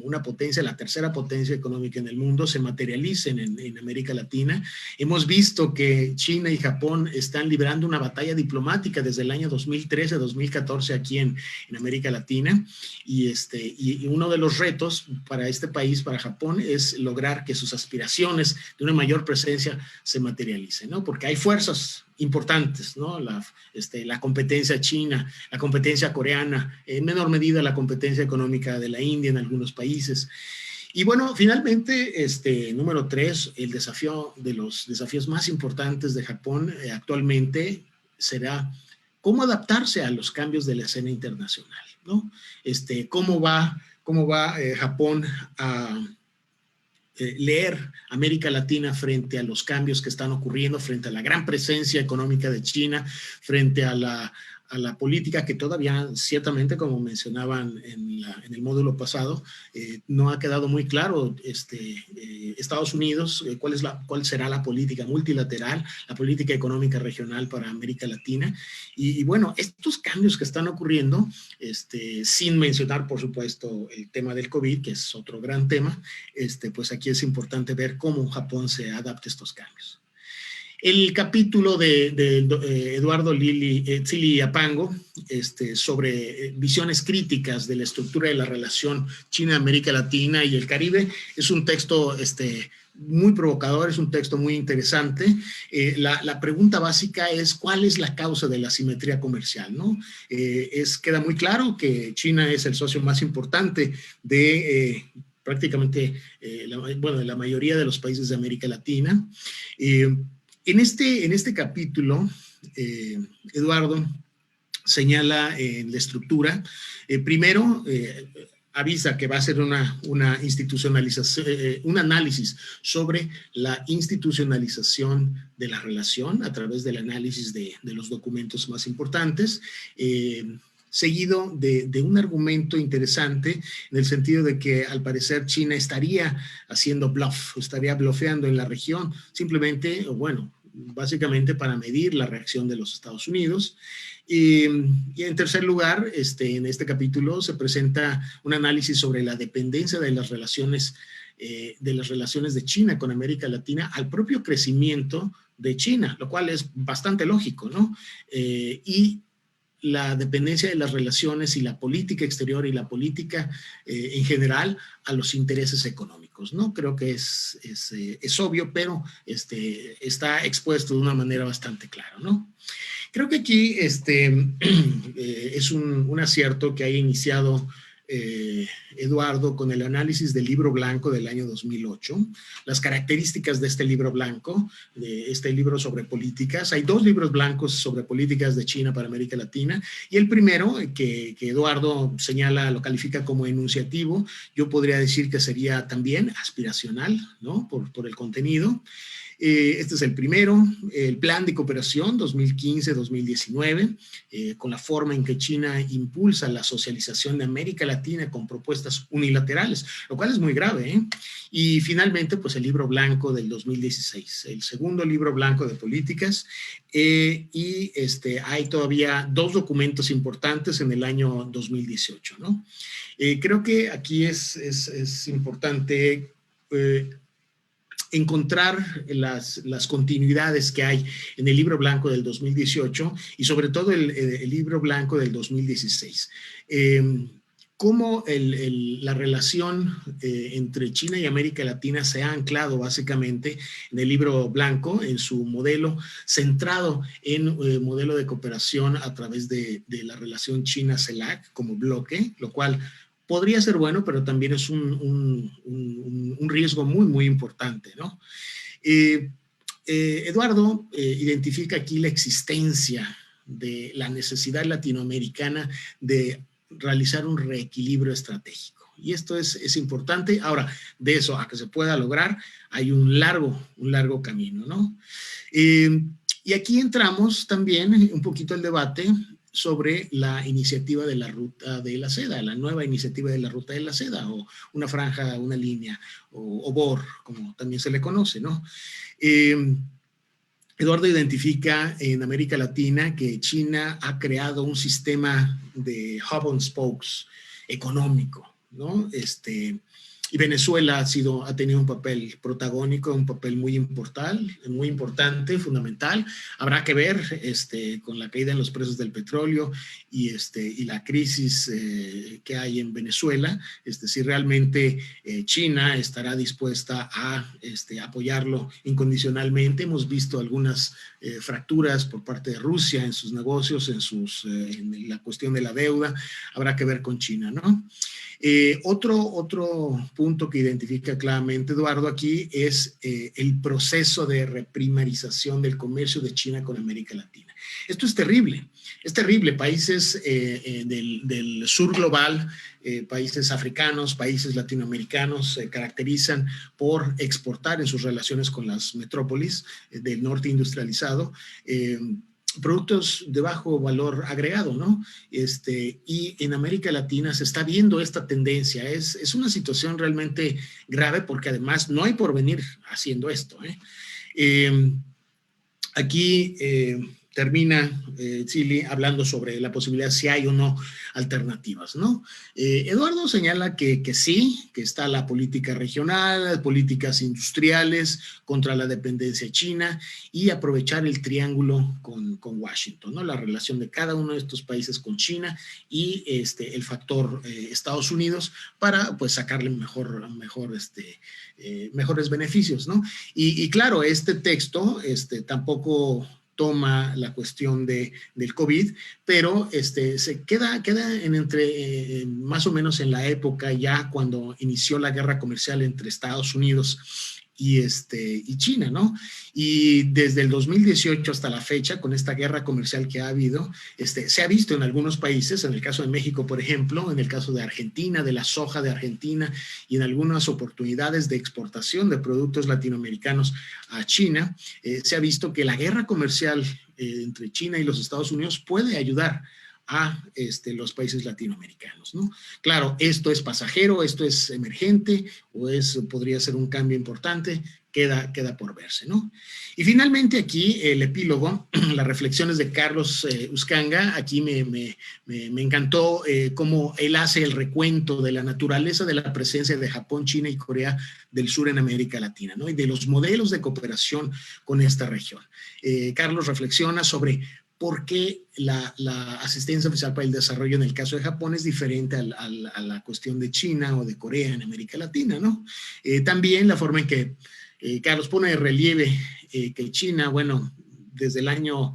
una potencia, la tercera potencia económica en el mundo, se materialicen en América Latina. Hemos visto que China y Japón están librando una batalla diplomática desde el año 2013-2014 aquí en América Latina y uno de los retos para este país, para Japón, es lograr que sus aspiraciones de una mayor presencia se materialicen, ¿no? Porque hay fuerzas importantes, ¿no? La competencia china, la competencia coreana, en menor medida la competencia económica de la India en algunos países. Y bueno, finalmente, número 3, el desafío de los desafíos más importantes de Japón actualmente será cómo adaptarse a los cambios de la escena internacional, ¿no? Cómo va Japón a leer América Latina frente a los cambios que están ocurriendo, frente a la gran presencia económica de China, frente a la política que todavía, ciertamente, como mencionaban en el módulo pasado, no ha quedado muy claro Estados Unidos, cuál será la política multilateral, la política económica regional para América Latina. Y bueno, estos cambios que están ocurriendo, sin mencionar, por supuesto, el tema del COVID, que es otro gran tema, pues aquí es importante ver cómo Japón se adapta a estos cambios. El capítulo de Eduardo Zili Apango sobre visiones críticas de la estructura de la relación China-América Latina y el Caribe es un texto muy provocador, es un texto muy interesante. La pregunta básica es ¿cuál es la causa de la asimetría comercial, ¿no? Queda muy claro que China es el socio más importante de prácticamente la mayoría de los países de América Latina. En este capítulo, Eduardo señala en la estructura, primero avisa que va a hacer una institucionalización, un análisis sobre la institucionalización de la relación a través del análisis de los documentos más importantes, seguido de un argumento interesante en el sentido de que al parecer China estaría haciendo bluff, estaría blufeando en la región, simplemente, bueno, básicamente para medir la reacción de los Estados Unidos. Y en tercer lugar, en este capítulo se presenta un análisis sobre la dependencia de las relaciones de China con América Latina al propio crecimiento de China, lo cual es bastante lógico, ¿no? Y la dependencia de las relaciones y la política exterior y la política en general a los intereses económicos, ¿no? Creo que es obvio, pero está expuesto de una manera bastante clara, ¿no? Creo que aquí es un acierto que haya iniciado Eduardo con el análisis del libro blanco del año 2008, las características de este libro blanco, de este libro sobre políticas. Hay 2 libros blancos sobre políticas de China para América Latina, y el primero, que Eduardo señala, lo califica como enunciativo, yo podría decir que sería también aspiracional, ¿no? Por el contenido. Este es el primero, el plan de cooperación 2015-2019, con la forma en que China impulsa la socialización de América Latina con propuestas unilaterales, lo cual es muy grave, ¿eh? Y finalmente, pues el libro blanco del 2016, el segundo libro blanco de políticas, y hay todavía 2 documentos importantes en el año 2018, ¿no? Creo que aquí es importante encontrar las continuidades que hay en el libro blanco del 2018 y sobre todo el libro blanco del 2016. Cómo la relación entre China y América Latina se ha anclado básicamente en el libro blanco, en su modelo centrado en modelo de cooperación a través de la relación China-CELAC como bloque, lo cual podría ser bueno, pero también es un riesgo muy, muy importante, ¿no? Eduardo identifica aquí la existencia de la necesidad latinoamericana de realizar un reequilibrio estratégico. Y esto es importante. Ahora, de eso a que se pueda lograr, hay un largo camino, ¿no? Y aquí entramos también un poquito al debate sobre la iniciativa de la Ruta de la Seda, la nueva iniciativa de la Ruta de la Seda, o una franja, una línea, o BOR, como también se le conoce, ¿no? Eduardo identifica en América Latina que China ha creado un sistema de hub and spokes económico, ¿no? Y Venezuela ha tenido un papel protagónico, un papel muy importante, fundamental. Habrá que ver con la caída en los precios del petróleo y la crisis que hay en Venezuela, si realmente China estará dispuesta a apoyarlo incondicionalmente. Hemos visto algunas fracturas por parte de Rusia en sus negocios, en la cuestión de la deuda. Habrá que ver con China, ¿no? Otro punto que identifica claramente Eduardo aquí es el proceso de reprimarización del comercio de China con América Latina. Esto es terrible. Países del sur global, países africanos, países latinoamericanos se caracterizan por exportar en sus relaciones con las metrópolis del norte industrializado productos de bajo valor agregado, ¿no? Y en América Latina se está viendo esta tendencia. Es una situación realmente grave porque además no hay por venir haciendo esto, ¿eh? Aquí termina Chile hablando sobre la posibilidad si hay o no alternativas, ¿no? Eduardo señala que sí, que está la política regional, políticas industriales contra la dependencia china y aprovechar el triángulo con Washington, ¿no? La relación de cada uno de estos países con China y el factor Estados Unidos para pues sacarle mejores beneficios, ¿no? Y claro, este texto tampoco toma la cuestión del COVID, pero se queda más o menos en la época ya cuando inició la guerra comercial entre Estados Unidos y China, ¿no? Y desde el 2018 hasta la fecha, con esta guerra comercial que ha habido, se ha visto en algunos países, en el caso de México, por ejemplo, en el caso de Argentina, de la soja de Argentina y en algunas oportunidades de exportación de productos latinoamericanos a China, se ha visto que la guerra comercial entre China y los Estados Unidos puede ayudar a los países latinoamericanos, ¿no? Claro, esto es pasajero, esto es emergente o podría ser un cambio importante, queda por verse, ¿no? Y finalmente aquí el epílogo, las reflexiones de Carlos Uscanga, aquí me encantó cómo él hace el recuento de la naturaleza de la presencia de Japón, China y Corea del Sur en América Latina, ¿no? Y de los modelos de cooperación con esta región. Carlos reflexiona sobre por qué la asistencia oficial para el desarrollo en el caso de Japón es diferente a la cuestión de China o de Corea en América Latina, ¿no? También la forma en que Carlos pone de relieve que China, bueno, desde el año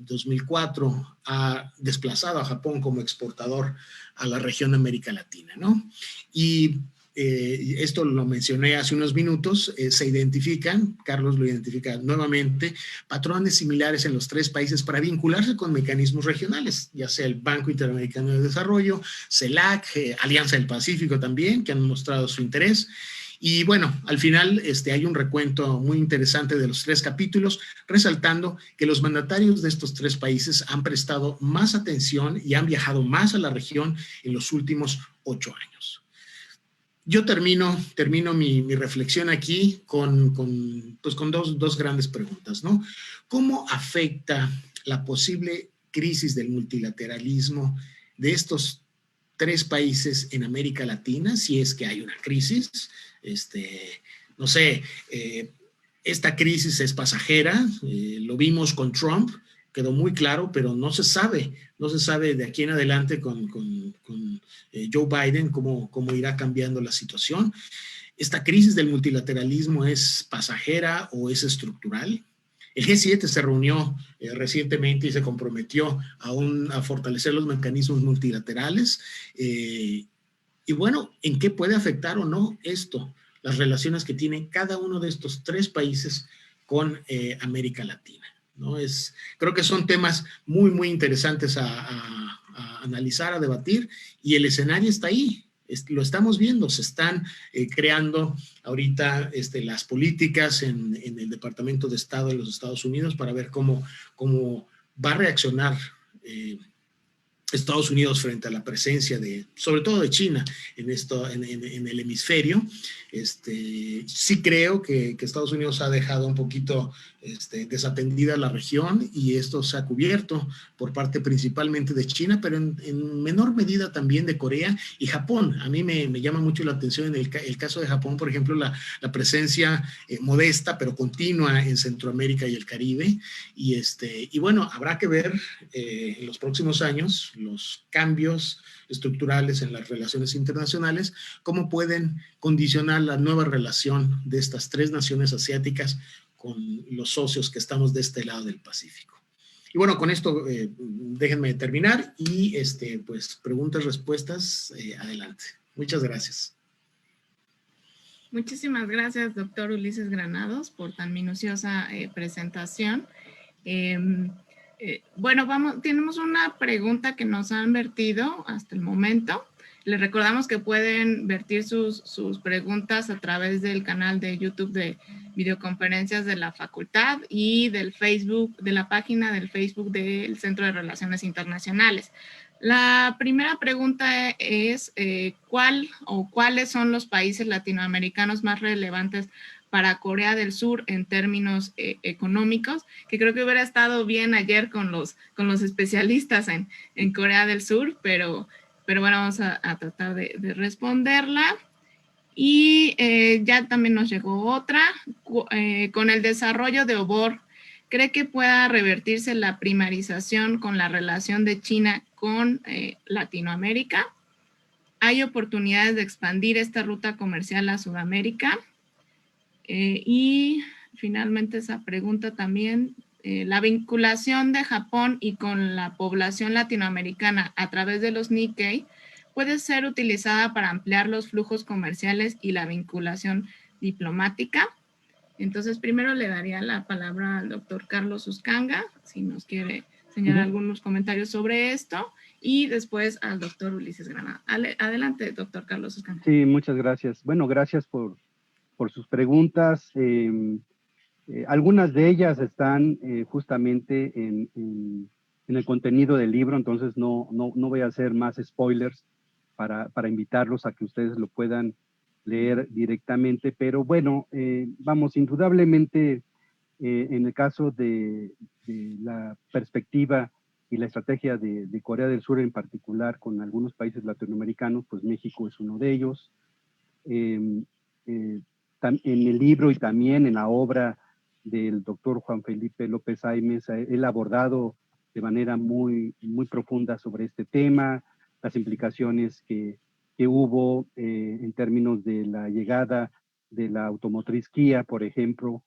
2004 ha desplazado a Japón como exportador a la región de América Latina, ¿no? Y esto lo mencioné hace unos minutos, se identifican, Carlos lo identifica nuevamente, patrones similares en los tres países para vincularse con mecanismos regionales, ya sea el Banco Interamericano de Desarrollo, CELAC, Alianza del Pacífico también, que han mostrado su interés. Y bueno, al final hay un recuento muy interesante de los 3 capítulos, resaltando que los mandatarios de estos 3 países han prestado más atención y han viajado más a la región en los últimos 8 años. Yo termino mi reflexión aquí con dos grandes preguntas, ¿no? ¿Cómo afecta la posible crisis del multilateralismo de estos 3 países en América Latina, si es que hay una crisis? No sé, esta crisis es pasajera, lo vimos con Trump, quedó muy claro, pero no se sabe de aquí en adelante con Joe Biden cómo irá cambiando la situación. ¿Esta crisis del multilateralismo es pasajera o es estructural? El G7 se reunió recientemente y se comprometió a fortalecer los mecanismos multilaterales. Y bueno, ¿en qué puede afectar o no esto? Las relaciones que tiene cada uno de estos 3 países con América Latina, ¿no? Creo que son temas muy, muy interesantes a analizar, a debatir, y el escenario está ahí. Lo estamos viendo, se están creando ahorita las políticas en el Departamento de Estado de los Estados Unidos para ver cómo va a reaccionar Estados Unidos frente a la presencia sobre todo de China en el hemisferio. Sí creo que Estados Unidos ha dejado un poquito desatendida la región, y esto se ha cubierto por parte principalmente de China, pero en menor medida también de Corea y Japón. A mí me llama mucho la atención en el caso de Japón, por ejemplo, la presencia modesta pero continua en Centroamérica y el Caribe. Y bueno, habrá que ver en los próximos años los cambios estructurales en las relaciones internacionales, cómo pueden condicionar la nueva relación de estas 3 naciones asiáticas con los socios que estamos de este lado del Pacífico. Y bueno, con esto déjenme terminar y pues preguntas, respuestas, adelante. Muchas gracias. Muchísimas gracias, doctor Ulises Granados, por tan minuciosa presentación. Bueno, tenemos una pregunta que nos han vertido hasta el momento. Les recordamos que pueden vertir sus preguntas a través del canal de YouTube de videoconferencias de la facultad y del Facebook, de la página del Facebook del Centro de Relaciones Internacionales. La primera pregunta es, ¿cuál o cuáles son los países latinoamericanos más relevantes para Corea del Sur en términos económicos? Que creo que hubiera estado bien ayer con los especialistas en Corea del Sur, pero bueno, vamos a tratar de responderla. Y ya también nos llegó otra. Con el desarrollo de OBOR, ¿cree que pueda revertirse la primarización con la relación de China con Latinoamérica? ¿Hay oportunidades de expandir esta ruta comercial a Sudamérica? Y finalmente esa pregunta también, la vinculación de Japón y con la población latinoamericana a través de los Nikkei puede ser utilizada para ampliar los flujos comerciales y la vinculación diplomática. Entonces, primero le daría la palabra al doctor Carlos Uscanga, si nos quiere señalar algunos comentarios sobre esto, y después al doctor Ulises Granado. Adelante, doctor Carlos Uscanga. Sí, muchas gracias. Bueno, gracias por sus preguntas. Algunas de ellas están justamente en el contenido del libro, entonces no voy a hacer más spoilers para invitarlos a que ustedes lo puedan leer directamente, pero bueno, vamos, indudablemente en el caso de la perspectiva y la estrategia de Corea del Sur en particular con algunos países latinoamericanos, pues México es uno de ellos. En el libro y también en la obra del doctor Juan Felipe López Aimes, él ha abordado de manera muy profunda sobre este tema, las implicaciones que hubo en términos de la llegada de la automotriz Kia, por ejemplo,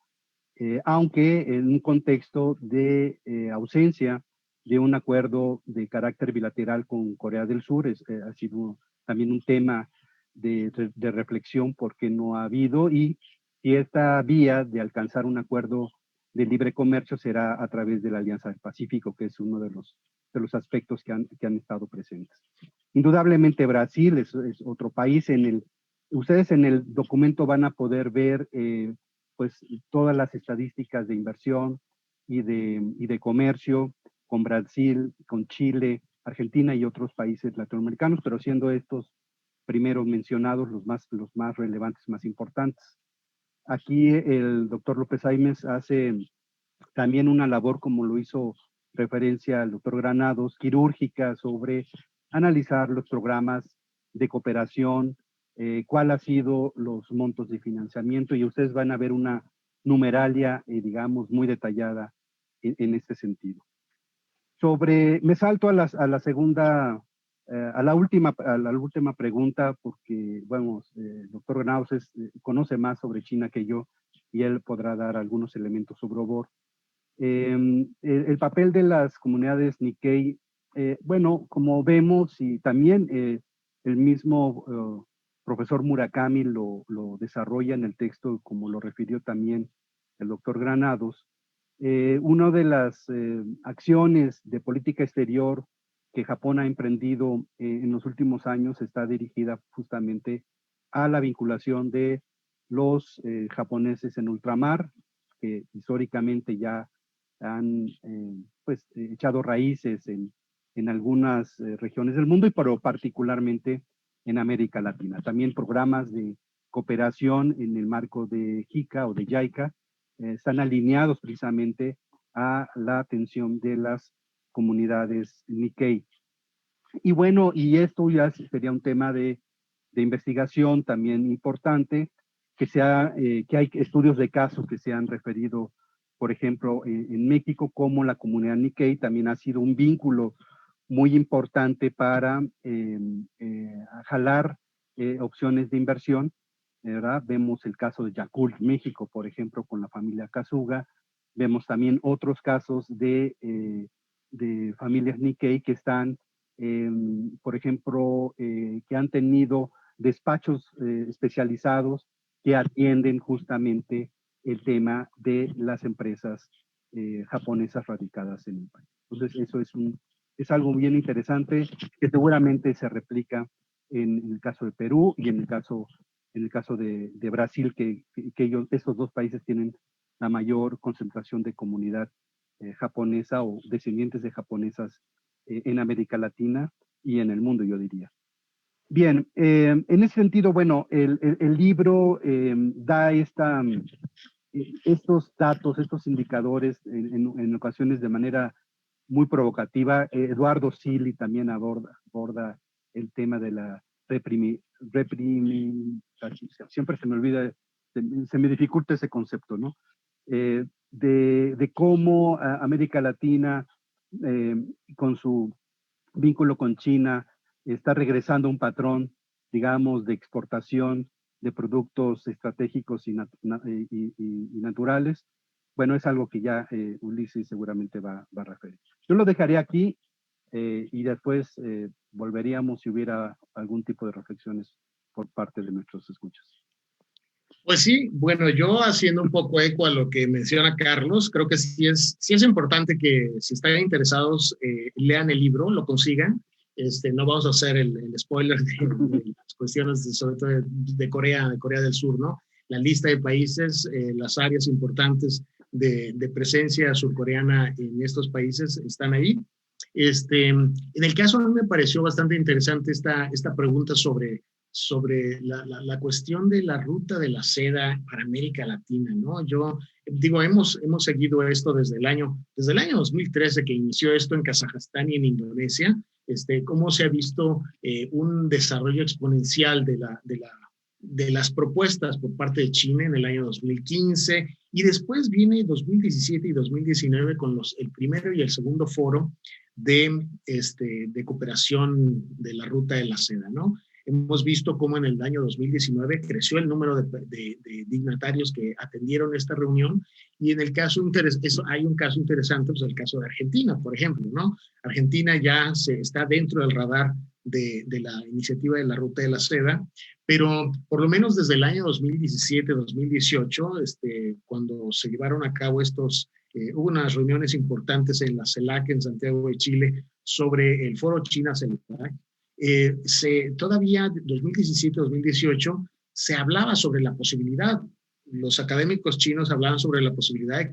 aunque en un contexto de ausencia de un acuerdo de carácter bilateral con Corea del Sur, ha sido también un tema de reflexión porque no ha habido, y esta vía de alcanzar un acuerdo de libre comercio será a través de la Alianza del Pacífico, que es uno de los aspectos que han estado presentes. Indudablemente Brasil es otro país. Ustedes en el documento van a poder ver pues todas las estadísticas de inversión y de comercio con Brasil, con Chile, Argentina y otros países latinoamericanos, pero siendo estos primeros mencionados los más relevantes, más importantes. Aquí el doctor López Aimes hace también una labor, como lo hizo referencia al doctor Granados, quirúrgica sobre analizar los programas de cooperación, cuál ha sido los montos de financiamiento, y ustedes van a ver una numeralia, digamos, muy detallada en este sentido. Me salto a la segunda, a la última pregunta, porque, bueno, el doctor Granados conoce más sobre China que yo, y él podrá dar algunos elementos sobre OBOR. El papel de las comunidades Nikkei, bueno, como vemos, y también el mismo profesor Murakami lo desarrolla en el texto, como lo refirió también el doctor Granados, una de las acciones de política exterior que Japón ha emprendido en los últimos años está dirigida justamente a la vinculación de los japoneses en ultramar, que históricamente ya han pues, echado raíces en algunas regiones del mundo, y pero particularmente en América Latina. También programas de cooperación en el marco de JICA o de JICA están alineados precisamente a la atención de las comunidades Nikkei. Y bueno, y esto ya sería un tema de investigación también importante, que hay estudios de caso que se han referido, por ejemplo, en México, como la comunidad Nikkei también ha sido un vínculo muy importante para jalar opciones de inversión, ¿verdad? Vemos el caso de Yakult, México, por ejemplo, con la familia Kasuga. Vemos también otros casos de familias Nikkei que están, por ejemplo, que han tenido despachos especializados que atienden justamente el tema de las empresas japonesas radicadas en el país. Entonces, eso es algo bien interesante que seguramente se replica en el caso de Perú y en el caso de Brasil, que estos dos países tienen la mayor concentración de comunidad japonesa o descendientes de japonesas en América Latina y en el mundo, yo diría. Bien, en ese sentido, bueno, el libro da estos datos, estos indicadores en ocasiones de manera muy provocativa. Eduardo Sili también aborda el tema de la siempre se me olvida, se me dificulta ese concepto, ¿no? De cómo América Latina, con su vínculo con China, está regresando a un patrón, digamos, de exportación de productos estratégicos y naturales. Bueno, es algo que ya Ulises seguramente va a referir. Yo lo dejaré aquí y después volveríamos si hubiera algún tipo de reflexiones por parte de nuestros escuchas. Pues sí, bueno, yo haciendo un poco eco a lo que menciona Carlos, creo que sí es importante que si están interesados lean el libro, lo consigan. No vamos a hacer el spoiler de las cuestiones, sobre todo de Corea del Sur, ¿no? La lista de países, las áreas importantes de presencia surcoreana en estos países están ahí. En el caso, a mí me pareció bastante interesante esta pregunta sobre la cuestión de la ruta de la seda para América Latina, ¿no? Yo digo, hemos seguido esto desde el año 2013 que inició esto en Kazajstán y en Indonesia, cómo se ha visto un desarrollo exponencial de las propuestas por parte de China en el año 2015, y después viene 2017 y 2019 con el primero y el segundo foro de cooperación de la ruta de la seda, ¿no? Hemos visto cómo en el año 2019 creció el número de dignatarios que atendieron esta reunión, y en el caso hay un caso interesante, pues el caso de Argentina, por ejemplo, ¿no? Argentina ya está dentro del radar de la iniciativa de la Ruta de la Seda, pero por lo menos desde el año 2017-2018, cuando se llevaron a cabo hubo unas reuniones importantes en la CELAC en Santiago de Chile sobre el foro China-CELAC. Todavía 2017-2018 se hablaba sobre la posibilidad, los académicos chinos hablaban sobre la posibilidad de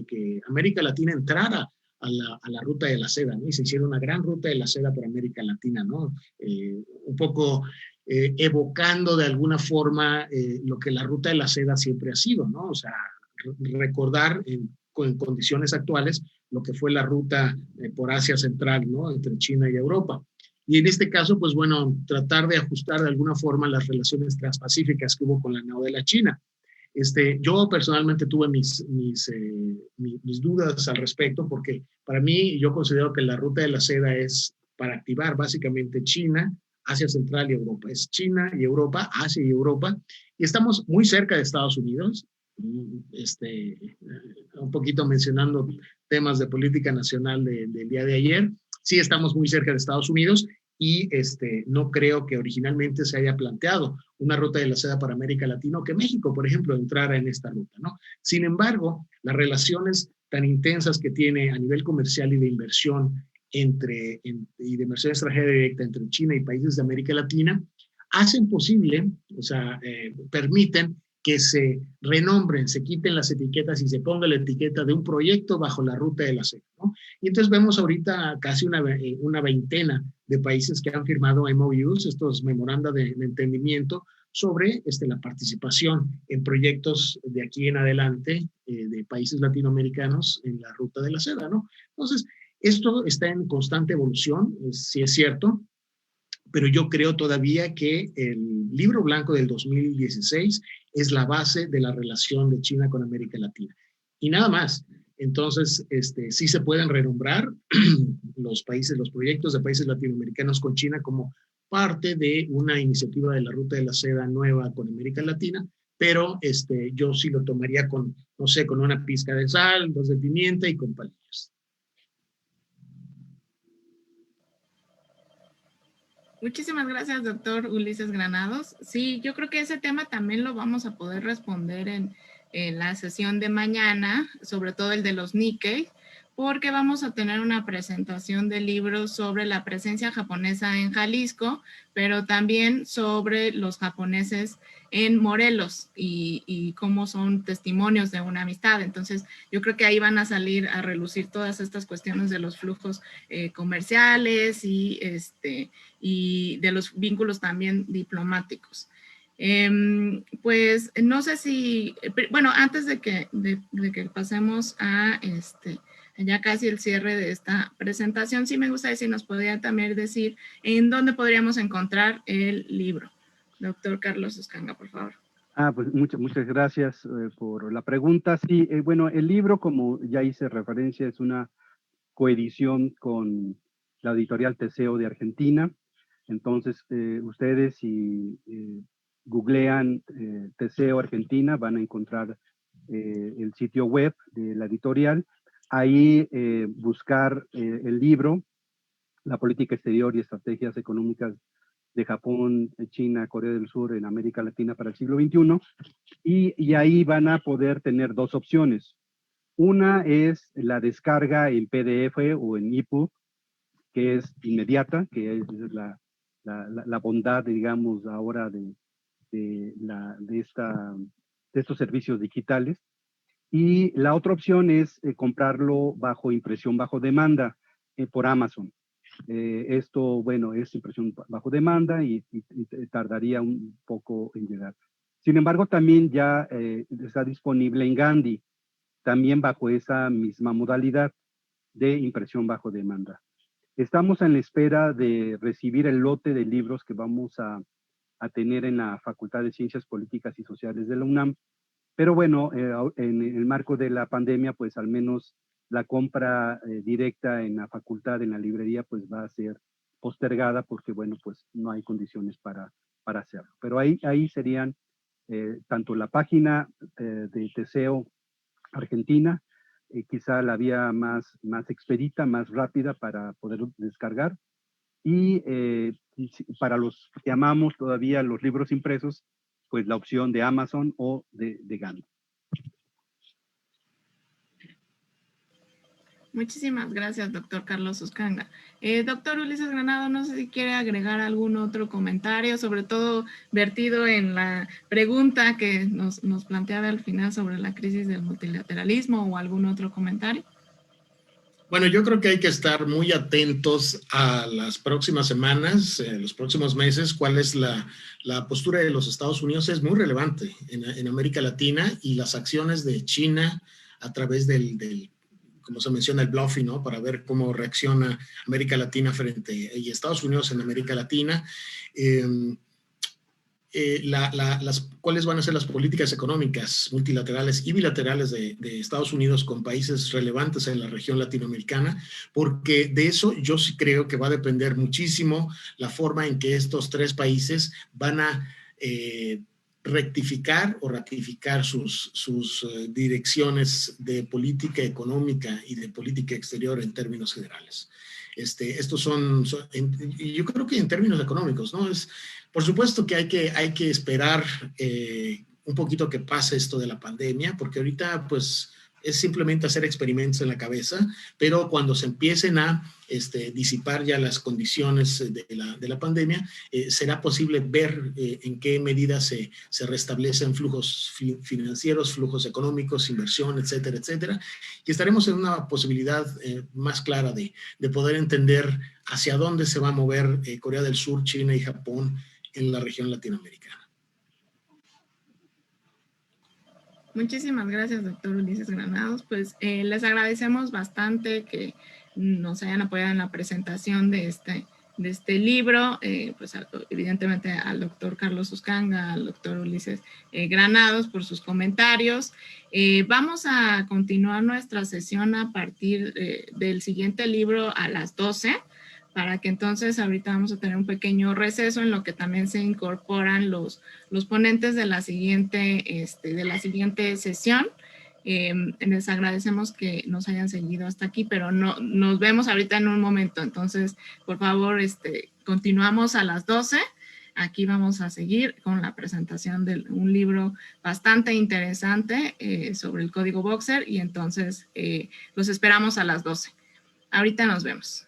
que América Latina entrara a la ruta de la seda, ¿no? Y se hiciera una gran ruta de la seda por América Latina, ¿no? Un poco evocando de alguna forma lo que la ruta de la seda siempre ha sido, ¿no? O sea, recordar en condiciones actuales lo que fue la ruta por Asia Central, ¿no? Entre China y Europa. Y en este caso, pues bueno, tratar de ajustar de alguna forma las relaciones transpacíficas que hubo con la neodela China. Yo personalmente tuve mis dudas al respecto, porque para mí yo considero que la ruta de la seda es para activar básicamente China, Asia Central y Europa. Es China y Europa, Asia y Europa, y estamos muy cerca de Estados Unidos. Un poquito mencionando temas de política nacional del día de ayer. Sí, estamos muy cerca de Estados Unidos, y no creo que originalmente se haya planteado una ruta de la seda para América Latina, o que México, por ejemplo, entrara en esta ruta, ¿no? Sin embargo, las relaciones tan intensas que tiene a nivel comercial y de inversión y de inversión extranjera directa entre China y países de América Latina hacen posible, o sea, permiten que se renombren, se quiten las etiquetas y se ponga la etiqueta de un proyecto bajo la ruta de la seda, ¿no? Y entonces vemos ahorita casi una veintena de países que han firmado MOUs, estos memoranda de entendimiento, sobre la participación en proyectos de aquí en adelante de países latinoamericanos en la ruta de la seda, ¿no? Entonces, esto está en constante evolución, sí es cierto, pero yo creo todavía que el libro blanco del 2016 es la base de la relación de China con América Latina. Y nada más. Entonces, sí se pueden renombrar los proyectos de países latinoamericanos con China como parte de una iniciativa de la Ruta de la Seda nueva con América Latina, pero yo sí lo tomaría con una pizca de sal, 2 de pimienta y con palillos. Muchísimas gracias, doctor Ulises Granados. Sí, yo creo que ese tema también lo vamos a poder responder en la sesión de mañana, sobre todo el de los Nikkei, porque vamos a tener una presentación de libros sobre la presencia japonesa en Jalisco, pero también sobre los japoneses en Morelos y cómo son testimonios de una amistad. Entonces, yo creo que ahí van a salir a relucir todas estas cuestiones de los flujos comerciales y de los vínculos también diplomáticos. Pues no sé si, bueno, antes de que pasemos a ya casi el cierre de esta presentación, sí me gustaría si nos podría también decir en dónde podríamos encontrar el libro. Doctor Carlos Uscanga, por favor. Pues muchas gracias por la pregunta. Sí, bueno, el libro, como ya hice referencia, es una coedición con la editorial Teseo de Argentina. Entonces, ustedes si googlean Teseo Argentina, van a encontrar el sitio web de la editorial. Ahí buscar el libro, La política exterior y estrategias económicas de Japón, China, Corea del Sur en América Latina para el siglo XXI, y ahí van a poder tener dos opciones. Una es la descarga en PDF o en EPUB, que es inmediata, que es la bondad, digamos, ahora de estos servicios digitales. Y la otra opción es comprarlo bajo impresión bajo demanda por Amazon. Esto, bueno, es impresión bajo demanda y tardaría un poco en llegar. Sin embargo, también ya está disponible en Gandhi, también bajo esa misma modalidad de impresión bajo demanda. Estamos en la espera de recibir el lote de libros que vamos a tener en la Facultad de Ciencias Políticas y Sociales de la UNAM. Pero bueno, en el marco de la pandemia, pues al menos la compra directa en la facultad, en la librería, pues va a ser postergada porque, bueno, pues no hay condiciones para hacerlo. Pero ahí serían tanto la página de Teseo Argentina, quizá la vía más expedita, más rápida para poder descargar. Y para los que amamos todavía los libros impresos, pues la opción de Amazon o de Gandhi. Muchísimas gracias, doctor Carlos Uscanga. Doctor Ulises Granado, no sé si quiere agregar algún otro comentario, sobre todo vertido en la pregunta que nos planteaba al final sobre la crisis del multilateralismo o algún otro comentario. Bueno, yo creo que hay que estar muy atentos a las próximas semanas, los próximos meses, cuál es la postura de los Estados Unidos. Es muy relevante en América Latina, y las acciones de China a través del como se menciona, el bluffing, ¿no? Para ver cómo reacciona América Latina y Estados Unidos en América Latina. Cuáles van a ser las políticas económicas multilaterales y bilaterales de Estados Unidos con países relevantes en la región latinoamericana, porque de eso yo sí creo que va a depender muchísimo la forma en que estos tres países van a rectificar o ratificar sus direcciones de política económica y de política exterior en términos generales. Estos son yo creo que en términos económicos, ¿no? Por supuesto que hay que esperar un poquito que pase esto de la pandemia, porque ahorita pues es simplemente hacer experimentos en la cabeza, pero cuando se empiecen a disipar ya las condiciones de la pandemia, será posible ver en qué medida se restablecen flujos financieros, flujos económicos, inversión, etcétera, etcétera, y estaremos en una posibilidad más clara de poder entender hacia dónde se va a mover Corea del Sur, China y Japón en la región latinoamericana. Muchísimas gracias, doctor Ulises Granados. Pues les agradecemos bastante que nos hayan apoyado en la presentación de este libro, pues evidentemente al doctor Carlos Uscanga, al doctor Ulises Granados por sus comentarios. Vamos a continuar nuestra sesión a partir del siguiente libro a las 12, para que entonces ahorita vamos a tener un pequeño receso en lo que también se incorporan los ponentes de la siguiente sesión. Les agradecemos que nos hayan seguido hasta aquí, pero nos vemos ahorita en un momento. Entonces, por favor, continuamos a las 12. aquí vamos a seguir con la presentación de un libro bastante interesante sobre el código Boxer y entonces los esperamos a las 12. Ahorita nos vemos.